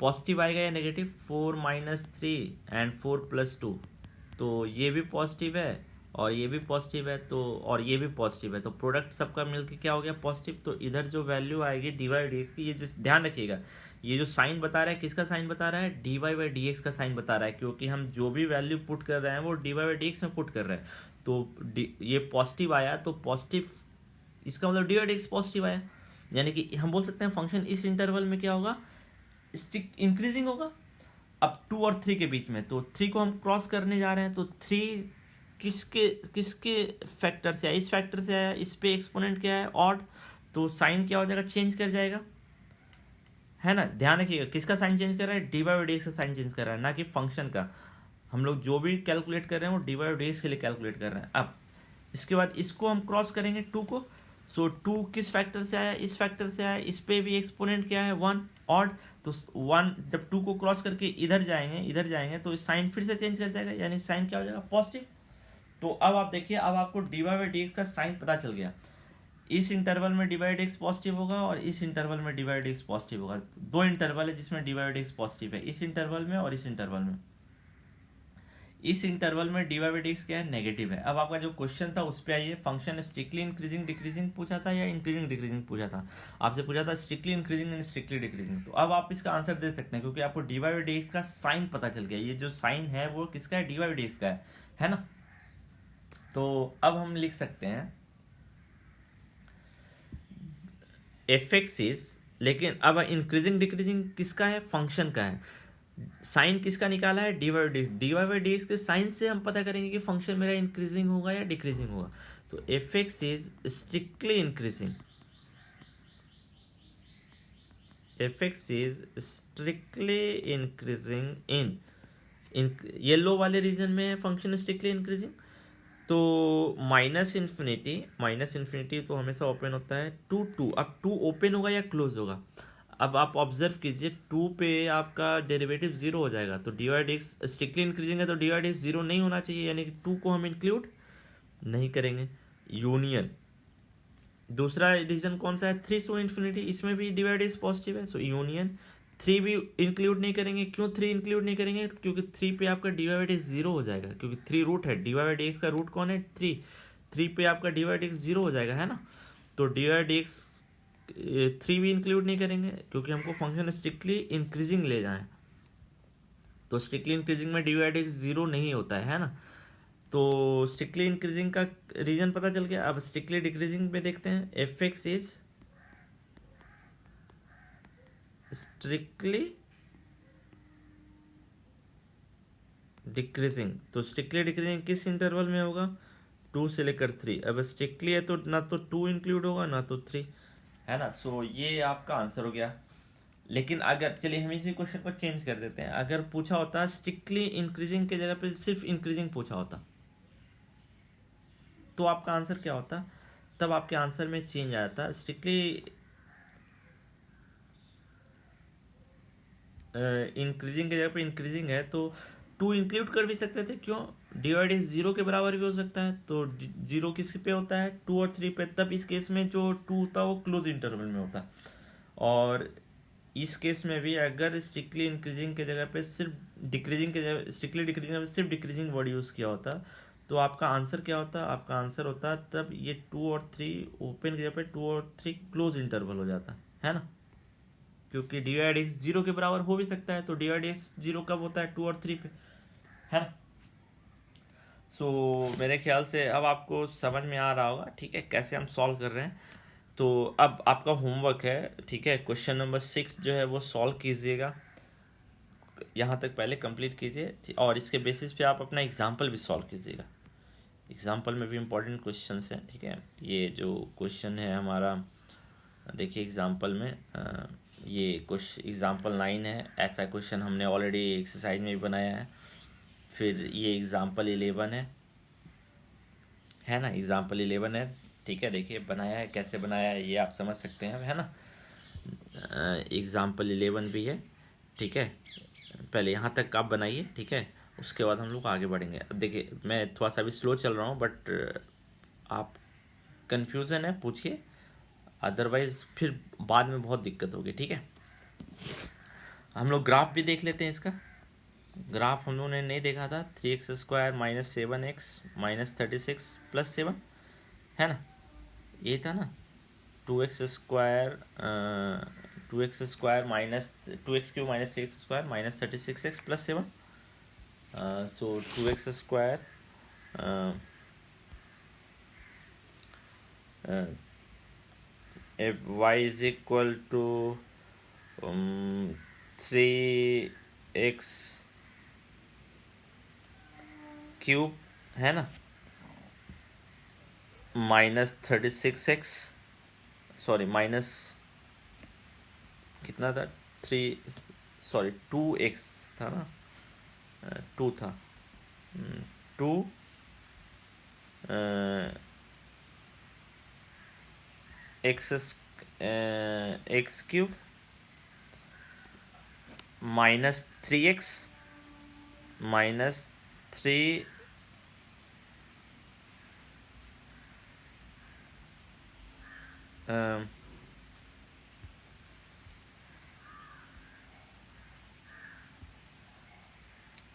पॉजिटिव आएगा या नेगेटिव, 4 माइनस 3 एंड 4 प्लस 2, तो ये भी पॉजिटिव है और ये भी पॉजिटिव है, तो और ये भी पॉजिटिव है, तो प्रोडक्ट सबका मिलके क्या हो गया पॉजिटिव। तो इधर जो वैल्यू आएगी dy/dx की, ये जो ध्यान रखिएगा, ये जो साइन बता रहा है किसका साइन बता रहा है, dy/dx का साइन बता रहा है, क्योंकि हम जो भी वैल्यू पुट कर रहे हैं वो dy/dx में पुट कर रहे हैं। तो ये पॉजिटिव आया तो पॉजिटिव, इसका मतलब dy/dx पॉजिटिव आया, यानी कि हम बोल सकते हैं फंक्शन इस इंटरवल में क्या होगा, स्टिक इंक्रीजिंग होगा। अब 2 और 3 के बीच में, तो 3 को हम क्रॉस करने जा रहे हैं, तो 3 किसके फैक्टर से आया, इस फैक्टर से आया, इस पे एक्सपोनेंट क्या है ऑड, तो साइन क्या हो जाएगा, चेंज कर जाएगा है ना। ध्यान रखिएगा किसका साइन चेंज कर रहा है, dy/dx का साइन चेंज कर रहा है, ना कि फंक्शन का। हम लोग जो भी कैलकुलेट कर रहे हैं वो dy/dx के लिए कैलकुलेट कर रहे हैं। अब इसके बाद इसको हम क्रॉस करेंगे 2 को, सो 2 किस फैक्टर से आया, इस फैक्टर से आया, इस पे भी एक्सपोनेंट क्या है 1 ऑड, तो 1 जब 2 को क्रॉस करके इधर जाएंगे तो साइन फिर से चेंज कर जाएगा, यानी साइन क्या हो जाएगा पॉजिटिव। तो अब आप देखिए, अब आपको dy/dx का साइन पता चल गया, इस इंटरवल में dy/dx पॉजिटिव होगा और इस इंटरवल में dy/dx पॉजिटिव होगा। 2 इंटरवल है जिसमें dy/dx पॉजिटिव है, इस इंटरवल में और इस इंटरवल में। इस इंटरवल में dy बाई डी क्या है, नेगेटिव है। अब आपका जो क्वेश्चन था उस पर आइए, फंक्शन स्ट्रिक्टली इंक्रीजिंग डिक्रीजिंग पूछा था या इंक्रीजिंग डिक्रीजिंग पूछा था? आपसे पूछा था strictly increasing and strictly decreasing. तो अब आप इसका आंसर दे सकते हैं क्योंकि आपको dy बाई डी का साइन पता चल गया। ये जो साइन है वो किसका है, dy बाई डी का है ना। तो अब हम लिख सकते हैं एफ एक्स इज, लेकिन अब इंक्रीजिंग डिक्रीजिंग किसका है, फंक्शन का है। साइन किसका निकाला है, d y d, d y by d के साइन से हम पता करेंगे कि फंक्शन मेरा इंक्रीजिंग होगा या डिक्रीजिंग होगा। तो F x is strictly increasing, F x is strictly increasing in yellow वाले रीजन में फंक्शन स्ट्रिक्टली इंक्रीजिंग। तो माइनस इन्फिनिटी तो हमेशा ओपन होता है टू टू। अब टू ओपन होगा या क्लोज होगा, अब आप ऑब्जर्व कीजिए, टू पे आपका डेरिवेटिव जीरो हो जाएगा। तो d y d x strictly increasing है तो d y d x zero नहीं होना चाहिए, यानी कि टू को हम इंक्लूड नहीं करेंगे। यूनियन दूसरा रीजन कौन सा है, थ्री सो इन्फिनिटी, इसमें भी d y d x positive है, सो यूनियन थ्री भी इंक्लूड नहीं करेंगे। क्यों थ्री इंक्लूड नहीं करेंगे, क्योंकि थ्री पे आपका d y by d x zero हो जाएगा, क्योंकि थ्री रूट है, d y by d x का रूट कौन है, थ्री। थ्री पे आपका d y d x zero हो जाएगा, है ना। तो d y d x three भी इंक्लूड नहीं करेंगे क्योंकि हमको फंक्शन स्ट्रिक्टली इंक्रीजिंग ले जाए। तो स्ट्रिक्टली इंक्रीजिंग में d y d x zero नहीं होता है ना। तो स्ट्रिक्टली इंक्रीजिंग का रीजन पता चल गया। अब स्ट्रिक्टली डिक्रीजिंग पे देखते हैं, F x is strictly decreasing. तो स्ट्रिक्टली डिक्रीजिंग किस इंटरवल में होगा, टू से लेकर थ्री। अब स्ट्रिक्टली है तो ना तो टू इंक्लूड होगा ना तो थ्री, है ना। सो ये आपका आंसर हो गया। लेकिन अगर चलिए हम इसी क्वेश्चन को चेंज कर देते हैं, अगर पूछा होता स्ट्रिक्टली इंक्रीजिंग के जगह पे सिर्फ इंक्रीजिंग पूछा होता तो आपका आंसर क्या होता, तब आपके आंसर में चेंज आया था। स्ट्रिक्टली इंक्रीजिंग के जगह पे इंक्रीजिंग है तो टू इंक्लूड कर भी सकते थे, क्यों, डिवाइड जीरो के बराबर भी हो सकता है। तो जीरो किस पे होता है, टू और थ्री पे, तब इस केस में जो टू होता है वो क्लोज इंटरवल में होता है। और इस केस में भी अगर स्ट्रिक्टली इंक्रीजिंग के जगह पे सिर्फ डिक्रीजिंग के जगह स्ट्रिक्टली डिक्रीजिंग में सिर्फ डिक्रीजिंग वर्ड यूज़ किया होता तो आपका आंसर क्या होता, आपका आंसर होता तब ये टू और थ्री ओपन की जगह पे टू और थ्री क्लोज इंटरवल हो जाता है ना। क्योंकि d y d x zero के बराबर हो भी सकता है, तो d y d x zero कब होता है, टू और थ्री पे, है ना। सो मेरे ख्याल से अब आपको समझ में आ रहा होगा, ठीक है, कैसे हम सॉल्व कर रहे हैं। तो अब आपका होमवर्क है, ठीक है, क्वेश्चन नंबर 6 जो है वो सॉल्व कीजिएगा, यहाँ तक पहले कंप्लीट कीजिए और इसके बेसिस पे आप अपना एग्जाम्पल भी सॉल्व कीजिएगा। एग्जाम्पल में भी इम्पोर्टेंट क्वेश्चन हैं, ठीक है। ये जो क्वेश्चन है हमारा, देखिए एग्जाम्पल में ये क्वेश्चन एग्जाम्पल 9 है, ऐसा क्वेश्चन हमने ऑलरेडी एक्सरसाइज में भी बनाया है। फिर ये एग्जाम्पल 11 है ना, एग्जाम्पल 11 है, ठीक है। देखिए बनाया है, कैसे बनाया है ये आप समझ सकते हैं, है ना। एग्जाम्पल 11 भी है, ठीक है। पहले यहाँ तक आप बनाइए, ठीक है, उसके बाद हम लोग आगे बढ़ेंगे। अब देखिए मैं थोड़ा सा भी स्लो चल रहा हूँ, बट आप कन्फ्यूज़न है पूछिए, अदरवाइज फिर बाद में बहुत दिक्कत होगी, ठीक है। हम लोग ग्राफ भी देख लेते हैं इसका। ग्राफ हम लोगों ने नहीं देखा था, 3x² minus 7x minus 36 plus 7, है ना, ये था ना। 2x² minus 2x³ minus 3x² minus 36x plus 7। So 2x² if y is equal to 3x cube, है ना, माइनस 36x, सॉरी माइनस कितना था, 2x था ना, 2 था, 2 x cube minus 3x minus 3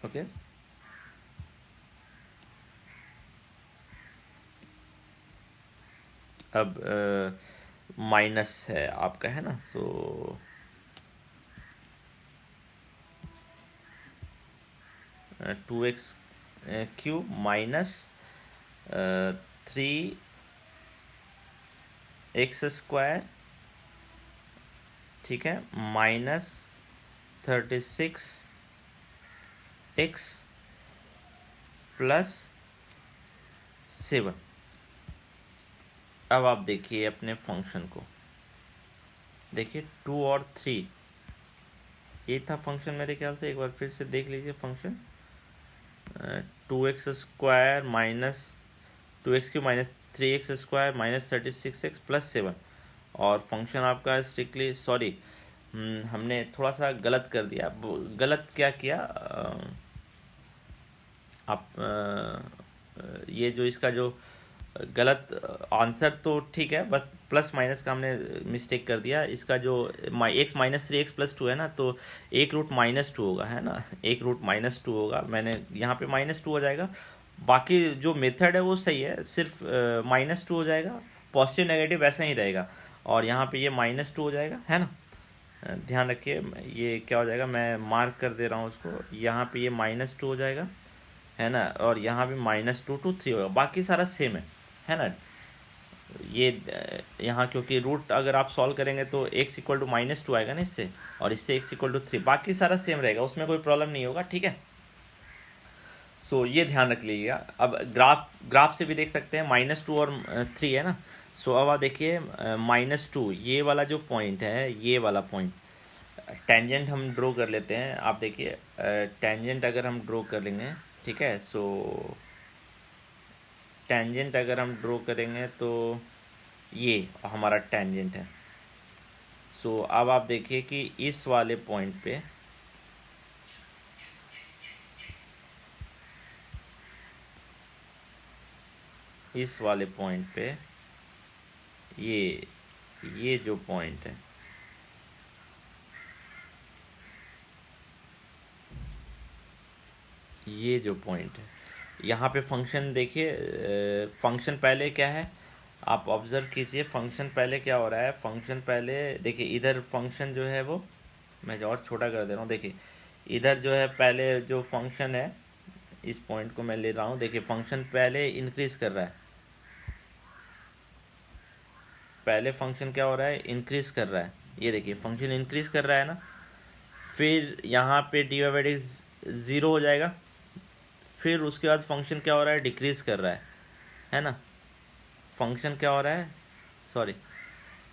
okay अब माइनस है आपका, है ना। सो 2x cube minus 3x square, ठीक है, माइनस 36x प्लस 7। अब आप देखिए अपने फंक्शन को, देखिए 2 और 3, ये था फंक्शन मेरे ख्याल से। एक बार फिर से देख लीजिए function, 2x square minus 2x cube minus 3x square minus 36x plus 7। और फंक्शन आपका स्ट्रिक्टली, सॉरी हमने थोड़ा सा गलत कर दिया। गलत क्या किया, आप ये जो इसका जो गलत आंसर तो ठीक है, बस प्लस माइनस का हमने मिस्टेक कर दिया। इसका जो x माइनस 3x प्लस 2 है ना, तो एक रूट माइनस 2 होगा, है ना, एक रूट माइनस 2 होगा। मैंने यहाँ पे माइनस 2 हो जाएगा। बाकी जो मेथड है वो सही है, सिर्फ माइनस 2 हो जाएगा, पॉजिटिव नेगेटिव वैसा ही रहेगा। और यहाँ पे ये माइनस 2 हो जाएगा, है ना। ध्यान रखिए ये क्या हो जाएगा, मैं मार्क कर दे रहा हूँ उसको। यहाँ पे ये माइनस 2 हो जाएगा, है ना, और यहाँ भी -2 to 3 होगा। बाकी सारा सेम है ना। ये यहाँ क्योंकि रूट अगर आप सॉल्व करेंगे तो x इक्वल टू -2 आएगा ना इससे, और इससे x इक्वल टू 3, बाकी सारा सेम रहेगा, उसमें कोई प्रॉब्लम नहीं होगा, ठीक है। सो ये ध्यान रख लीजिएगा। अब ग्राफ से भी देख सकते हैं, -2 और 3 है ना। सो अब आप देखिए -2 ये वाला जो पॉइंट है, ये वाला पॉइंट, टेंजेंट हम ड्रॉ कर लेते हैं। आप देखिए टेंजेंट अगर हम ड्रॉ कर लेंगे, ठीक है। सो टेंजेंट अगर हम ड्रॉ करेंगे तो ये हमारा टेंजेंट है। सो अब आप देखिए कि इस वाले पॉइंट पे, इस वाले पॉइंट पे ये जो पॉइंट है, ये जो पॉइंट है, यहाँ पे फंक्शन देखिए, फंक्शन पहले क्या है आप ऑब्जर्व कीजिए। फंक्शन पहले क्या हो रहा है, फंक्शन पहले देखिए, इधर फंक्शन जो है वो, मैं और छोटा कर दे रहा हूँ। देखिए इधर जो है पहले जो फंक्शन है, इस पॉइंट को मैं ले रहा हूँ। देखिए फंक्शन पहले इंक्रीज कर रहा है, पहले फंक्शन क्या हो रहा है, इंक्रीज कर रहा है। ये देखिए फंक्शन इंक्रीज कर रहा है ना। फिर यहाँ पे dy/dx 0 हो जाएगा। फिर उसके बाद फंक्शन क्या हो रहा है, डिक्रीज कर रहा है ना। फंक्शन क्या हो रहा है, सॉरी,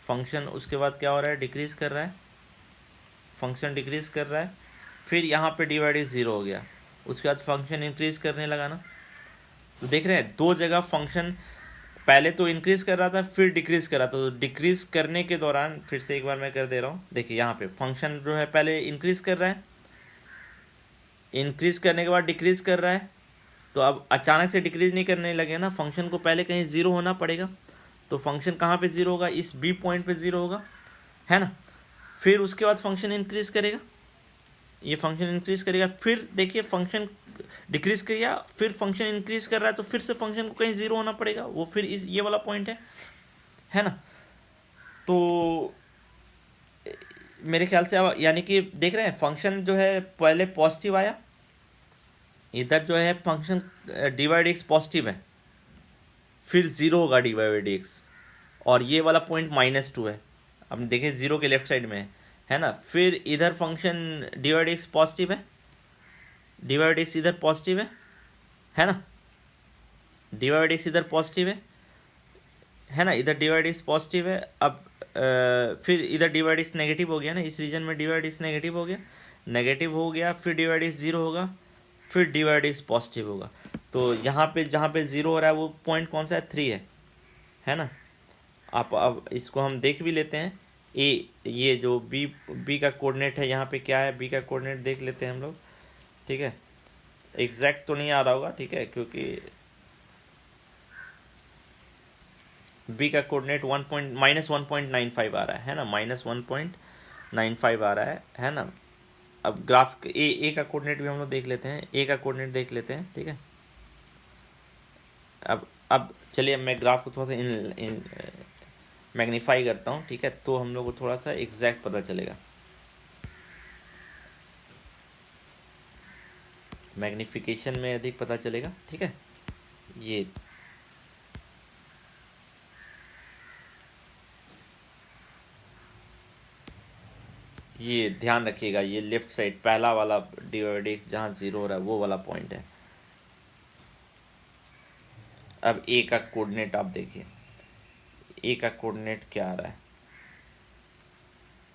फंक्शन उसके बाद क्या हो रहा है, डिक्रीज कर रहा है, फंक्शन डिक्रीज कर रहा है। फिर यहाँ पे dy/dx 0 हो गया, उसके बाद फंक्शन इंक्रीज करने लगा ना। तो देख रहे हैं दो जगह फंक्शन पहले तो इंक्रीज कर रहा था, फिर डिक्रीज कर रहा था। तो डिक्रीज करने के दौरान, फिर से एक बार मैं कर दे रहा हूँ, देखिए यहाँ पे फंक्शन जो है पहले इंक्रीज कर रहा है, इंक्रीज करने के बाद डिक्रीज कर रहा है। तो अब अचानक से डिक्रीज नहीं करने लगे ना, फंक्शन को पहले कहीं 0 होना पड़ेगा। तो फंक्शन कहाँ पे 0 होगा, इस बी पॉइंट पे 0 होगा, है ना। फिर उसके बाद फंक्शन इंक्रीज करेगा, ये फंक्शन इंक्रीज करेगा। फिर देखिए फंक्शन डिक्रीज किया, फिर फंक्शन इंक्रीज कर रहा है, तो फिर से फंक्शन को कहीं 0 होना पड़ेगा, वो फिर इस ये वाला पॉइंट है ना। तो मेरे ख्याल से अब यानी कि देख रहे हैं फंक्शन जो है पहले पॉजिटिव आया, इधर जो है फंक्शन dy/dx पॉजिटिव है, फिर 0 होगा dy/dx, और ये वाला पॉइंट -2 है। अब देखें 0 के लेफ्ट साइड में है ना। फिर इधर फंक्शन dy/dx पॉजिटिव है, dy/dx इधर पॉजिटिव है ना, dy/dx इधर पॉजिटिव है ना, इधर dy/dx पॉजिटिव है। अब फिर इधर dy/dx नेगेटिव हो गया ना, इस रीजन में dy/dx नेगेटिव हो गया, फिर dy/dx 0 होगा, फिर dy/dx पॉजिटिव होगा। तो यहाँ पे जहाँ पे 0 हो रहा है वो पॉइंट कौन सा है, 3 है ना। आप अब इसको हम देख भी लेते हैं। ये जो बी का कोऑर्डिनेट है, यहाँ पे क्या है, बी का कोऑर्डिनेट देख लेते हैं हम लोग, ठीक है। एग्जैक्ट तो नहीं आ रहा होगा, ठीक है, क्योंकि बी का कोऑर्डिनेट -1.95 आ रहा है ना, -1.95 आ रहा है ना। अब ग्राफ ए का कोऑर्डिनेट भी हम लोग देख लेते हैं, ए का कोऑर्डिनेट देख लेते हैं, ठीक है। अब चलिए मैं ग्राफ को थोड़ा सा मैग्नीफाई करता हूँ, ठीक है, तो हम लोग को थोड़ा सा एग्जैक्ट पता चलेगा। मैग्निफिकेशन में अधिक पता चलेगा, ठीक है। ये ध्यान रखिएगा, ये लेफ्ट साइड पहला वाला डिवाइड एक्स जहाँ 0 हो रहा है वो वाला पॉइंट है। अब ए का कोऑर्डिनेट आप देखिए, ए का कोऑर्डिनेट क्या आ रहा है,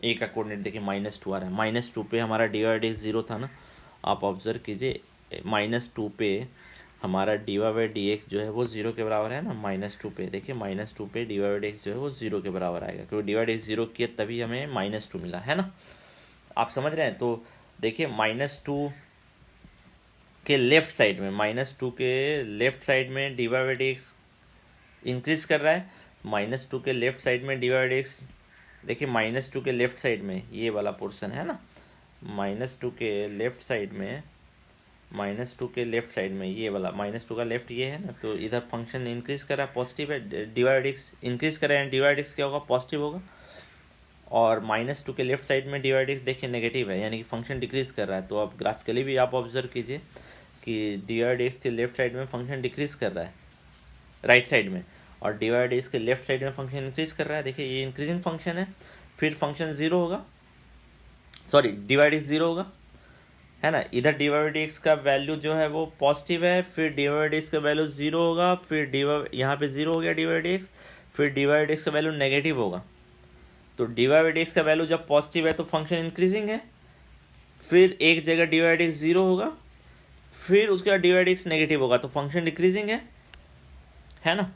ए का कोऑर्डिनेट देखिए -2 आ रहा है। -2 पे हमारा डिवाइड एक्स 0 था ना, आप ऑब्जर्व कीजिए -2 पे हमारा dy/dx जो है वो 0 के बराबर है ना। -2 पे देखिए, -2 पे dy/dx जो है वो 0 के बराबर आएगा, क्योंकि dy/dx 0 किया तभी हमें -2 मिला है ना। आप समझ रहे हैं। तो देखिए -2 के लेफ्ट साइड में, -2 के लेफ्ट साइड में dy/dx इंक्रीज कर रहा है। -2 के लेफ्ट साइड में dy/dx देखिए, -2 के लेफ्ट साइड में ये वाला पोर्शन है ना, -2 के लेफ्ट साइड में, -2 के लेफ्ट साइड में ये वाला -2 का लेफ्ट ये है ना, तो इधर फंक्शन इंक्रीज कर रहा है, पॉजिटिव है। dy/dx इंक्रीज कर रहा है, dy/dx क्या होगा, पॉजिटिव होगा। और -2 के लेफ्ट साइड में dy/dx देखिए नेगेटिव है, यानी कि फंक्शन डिक्रीज कर रहा है। तो अब ग्राफिकली भी आप ऑब्जर्व कीजिए कि dy/dx के लेफ्ट साइड में फंक्शन डिक्रीज कर रहा है राइट साइड में, और dy/dx के लेफ्ट साइड में फंक्शन इंक्रीज कर रहा है। देखिए ये इंक्रीजिंग फंक्शन है, फिर फंक्शन 0 होगा, सॉरी dy/dx 0 होगा, है ना। इधर dy/dx का वैल्यू जो है वो पॉजिटिव है, फिर dy/dx का वैल्यू 0 होगा, फिर यहाँ पे 0 हो गया dy/dx, फिर dy/dx का वैल्यू नेगेटिव होगा। तो dy/dx का वैल्यू जब पॉजिटिव है तो फंक्शन इंक्रीजिंग है, फिर एक जगह dy/dx 0 होगा, फिर उसके बाद dy/dx नेगेटिव होगा, तो फंक्शन डिक्रीजिंग है ना।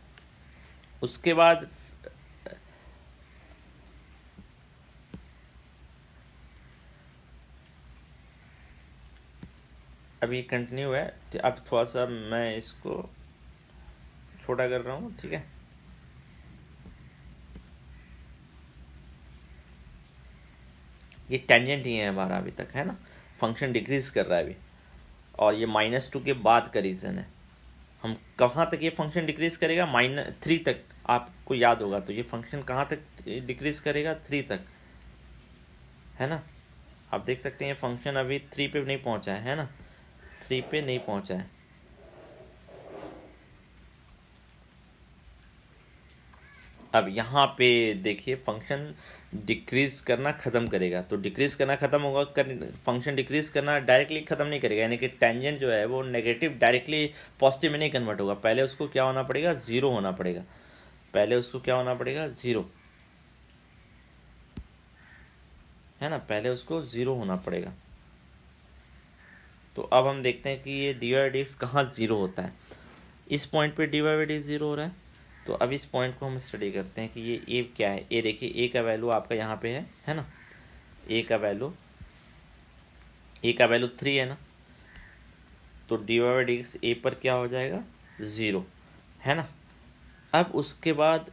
उसके बाद अब ये कंटिन्यू है। अब थोड़ा सा मैं इसको छोटा कर रहा हूँ, ठीक है। ये टेंजेंट ही है हमारा अभी तक, है ना। फंक्शन डिक्रीज कर रहा है अभी, और ये -2 के बाद का रीज़न है। हम कहाँ तक ये फंक्शन डिक्रीज करेगा, -3 तक, आपको याद होगा। तो ये फंक्शन कहाँ तक डिक्रीज करेगा, 3 तक, है ना। आप देख सकते हैं ये फंक्शन अभी 3 पे नहीं पहुँचा है ना, 3 पे नहीं पहुँचा है। अब यहाँ पे देखिए फंक्शन डिक्रीज करना ख़त्म करेगा, तो डिक्रीज करना ख़त्म होगा, फंक्शन डिक्रीज करना डायरेक्टली ख़त्म नहीं करेगा, यानी कि टेंजेंट जो है वो नेगेटिव डायरेक्टली पॉजिटिव में नहीं कन्वर्ट होगा। पहले उसको क्या होना पड़ेगा, 0 होना पड़ेगा, पहले उसको क्या होना पड़ेगा, 0, है ना, पहले उसको 0 होना पड़ेगा। तो अब हम देखते हैं कि ये dy/dx कहाँ 0 होता है। इस पॉइंट पे dy/dx 0 हो रहा है। तो अब इस पॉइंट को हम स्टडी करते हैं कि ये ए क्या है। ए देखिए, ए का वैल्यू आपका यहाँ पे है ना, ए का वैल्यू 3 है ना, तो dy/dx ए पर क्या हो जाएगा, 0, है ना। अब उसके बाद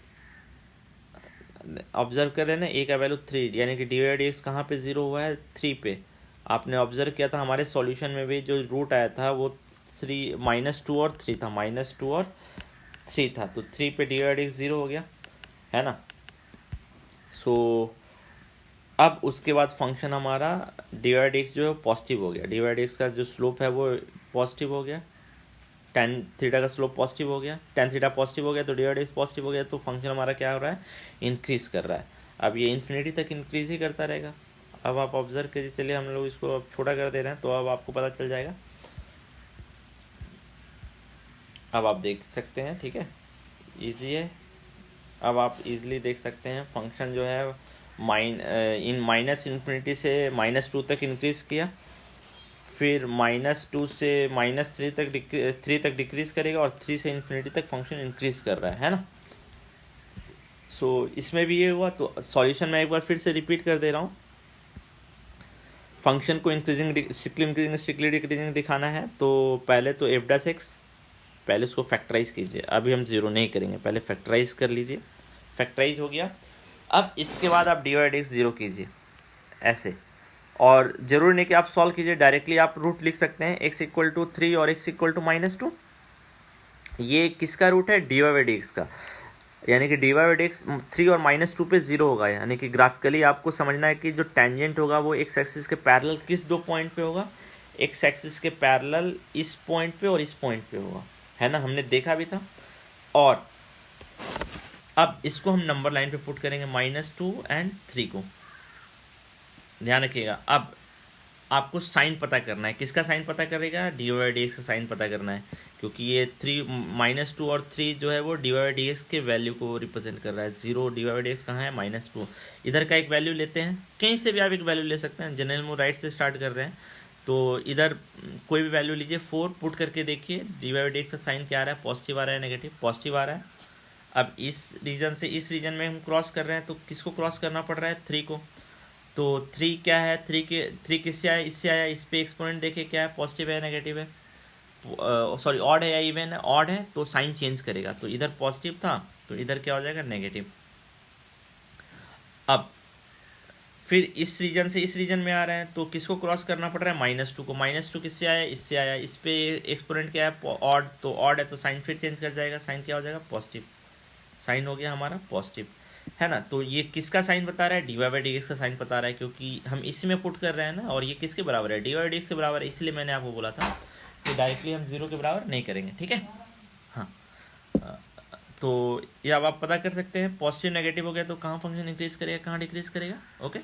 ऑब्जर्व कर रहे हैं ना, ए का वैल्यू 3, यानी कि dy/dx कहाँ पे 0 हुआ है, 3 पे। आपने ऑब्जर्व किया था हमारे सॉल्यूशन में भी जो रूट आया था वो 3 -2 और 3 था, -2 और 3 था, तो 3 पे dy/dx 0 हो गया, है ना। सो अब उसके बाद फंक्शन हमारा dy/dx जो है पॉजिटिव हो गया, dy/dx का जो स्लोप है वो पॉजिटिव हो गया, tan थीटा का स्लोप पॉजिटिव हो गया, tan थीटा पॉजिटिव हो गया, तो dy/dx पॉजिटिव हो गया, तो फंक्शन हमारा क्या हो रहा है, इंक्रीज कर रहा है। अब ये इन्फिनिटी तक इंक्रीज ही करता रहेगा। अब आप ऑब्जर्व कीजिए, चलिए हम लोग इसको अब छोटा कर दे रहे हैं, तो अब आपको पता चल जाएगा। अब आप देख सकते हैं, ठीक है, ईजी है। अब आप इजीली देख सकते हैं फंक्शन जो है -इन्फिनिटी से -2 तक इंक्रीज किया, फिर -2 से -3 तक डिक्रीज करेगा, और 3 से इन्फिनिटी तक फंक्शन इंक्रीज कर रहा है ना। सो इसमें भी ये हुआ। तो सॉल्यूशन मैं एक बार फिर से रिपीट कर दे रहा हूँ। फंक्शन को स्ट्रिक्टली डिक्रीजिंग दिखाना है, तो पहले तो f'(x), पहले उसको फैक्टराइज कीजिए। अभी हम 0 नहीं करेंगे, पहले फैक्टराइज कर लीजिए, फैक्टराइज हो गया। अब इसके बाद आप dy/dx 0 कीजिए ऐसे, और ज़रूरी नहीं कि आप सॉल्व कीजिए, डायरेक्टली आप रूट लिख सकते हैं, x = 3 और x = -2। ये किसका रूट है, dy/dx का। यानी कि d y by d x 3 और -2 पे 0 होगा। यानी कि ग्राफिकली आपको समझना है कि जो टेंजेंट होगा वो एक्स एक्सिस के पैरेलल किस दो पॉइंट पे होगा, एक्स एक्सिस के पैरेलल इस पॉइंट पे और इस पॉइंट पे होगा, है ना, हमने देखा भी था। और अब इसको हम नंबर लाइन पे पुट करेंगे -2 और 3 को, ध्यान रखिएगा। अब आपको साइन पता करना है, किसका साइन पता करेगा, d y by d x का साइन पता करना है, क्योंकि ये 3 -2 और 3 जो है वो d y by d x के वैल्यू को रिप्रेजेंट कर रहा है। 0 d y by d x कहाँ है, -2, इधर का एक वैल्यू लेते हैं, कहीं से भी आप एक वैल्यू ले सकते हैं, जनरल मूव राइट से स्टार्ट कर रहे हैं तो इधर कोई भी वैल्यू लीजिए, 4 पुट करके देखिए d y by d x का साइन क्या आ रहा है, पॉजिटिव आ रहा है नेगेटिव, पॉजिटिव आ रहा है। अब इस रीजन से इस रीजन में हम क्रॉस कर रहे हैं, तो किसको क्रॉस करना पड़ रहा है, 3 को। तो 3 क्या है, 3 किससे आया, इससे आया, इस पे एक्सपोनेंट देखिए क्या है, पॉजिटिव है नेगेटिव है, सॉरी ऑड है या इवन है, ऑड है तो साइन चेंज करेगा, तो इधर पॉजिटिव था तो इधर क्या हो जाएगा, नेगेटिव। अब फिर इस रीजन से इस रीजन में आ रहे हैं तो किसको क्रॉस करना पड़ रहा है, -2 को। -2 किससे आया, इससे आया, इस पे एक्सपोनेंट क्या है, ऑड, तो ऑड है तो साइन फिर चेंज कर जाएगा, साइन क्या हो जाएगा, पॉजिटिव, साइन हो गया हमारा पॉजिटिव, है ना। तो ये किसका साइन बता रहा है, d y by d x का साइन बता रहा है, क्योंकि हम इसी में पुट कर रहे हैं ना, और ये किसके बराबर है, d y by d x के बराबर है, इसलिए मैंने आपको बोला था कि डायरेक्टली हम 0 के बराबर नहीं करेंगे, ठीक है। हाँ, तो ये अब आप पता कर सकते हैं, पॉजिटिव नेगेटिव हो गया तो कहाँ फंक्शन इंक्रीज करेगा, कहाँ डिक्रीज करेगा, ओके।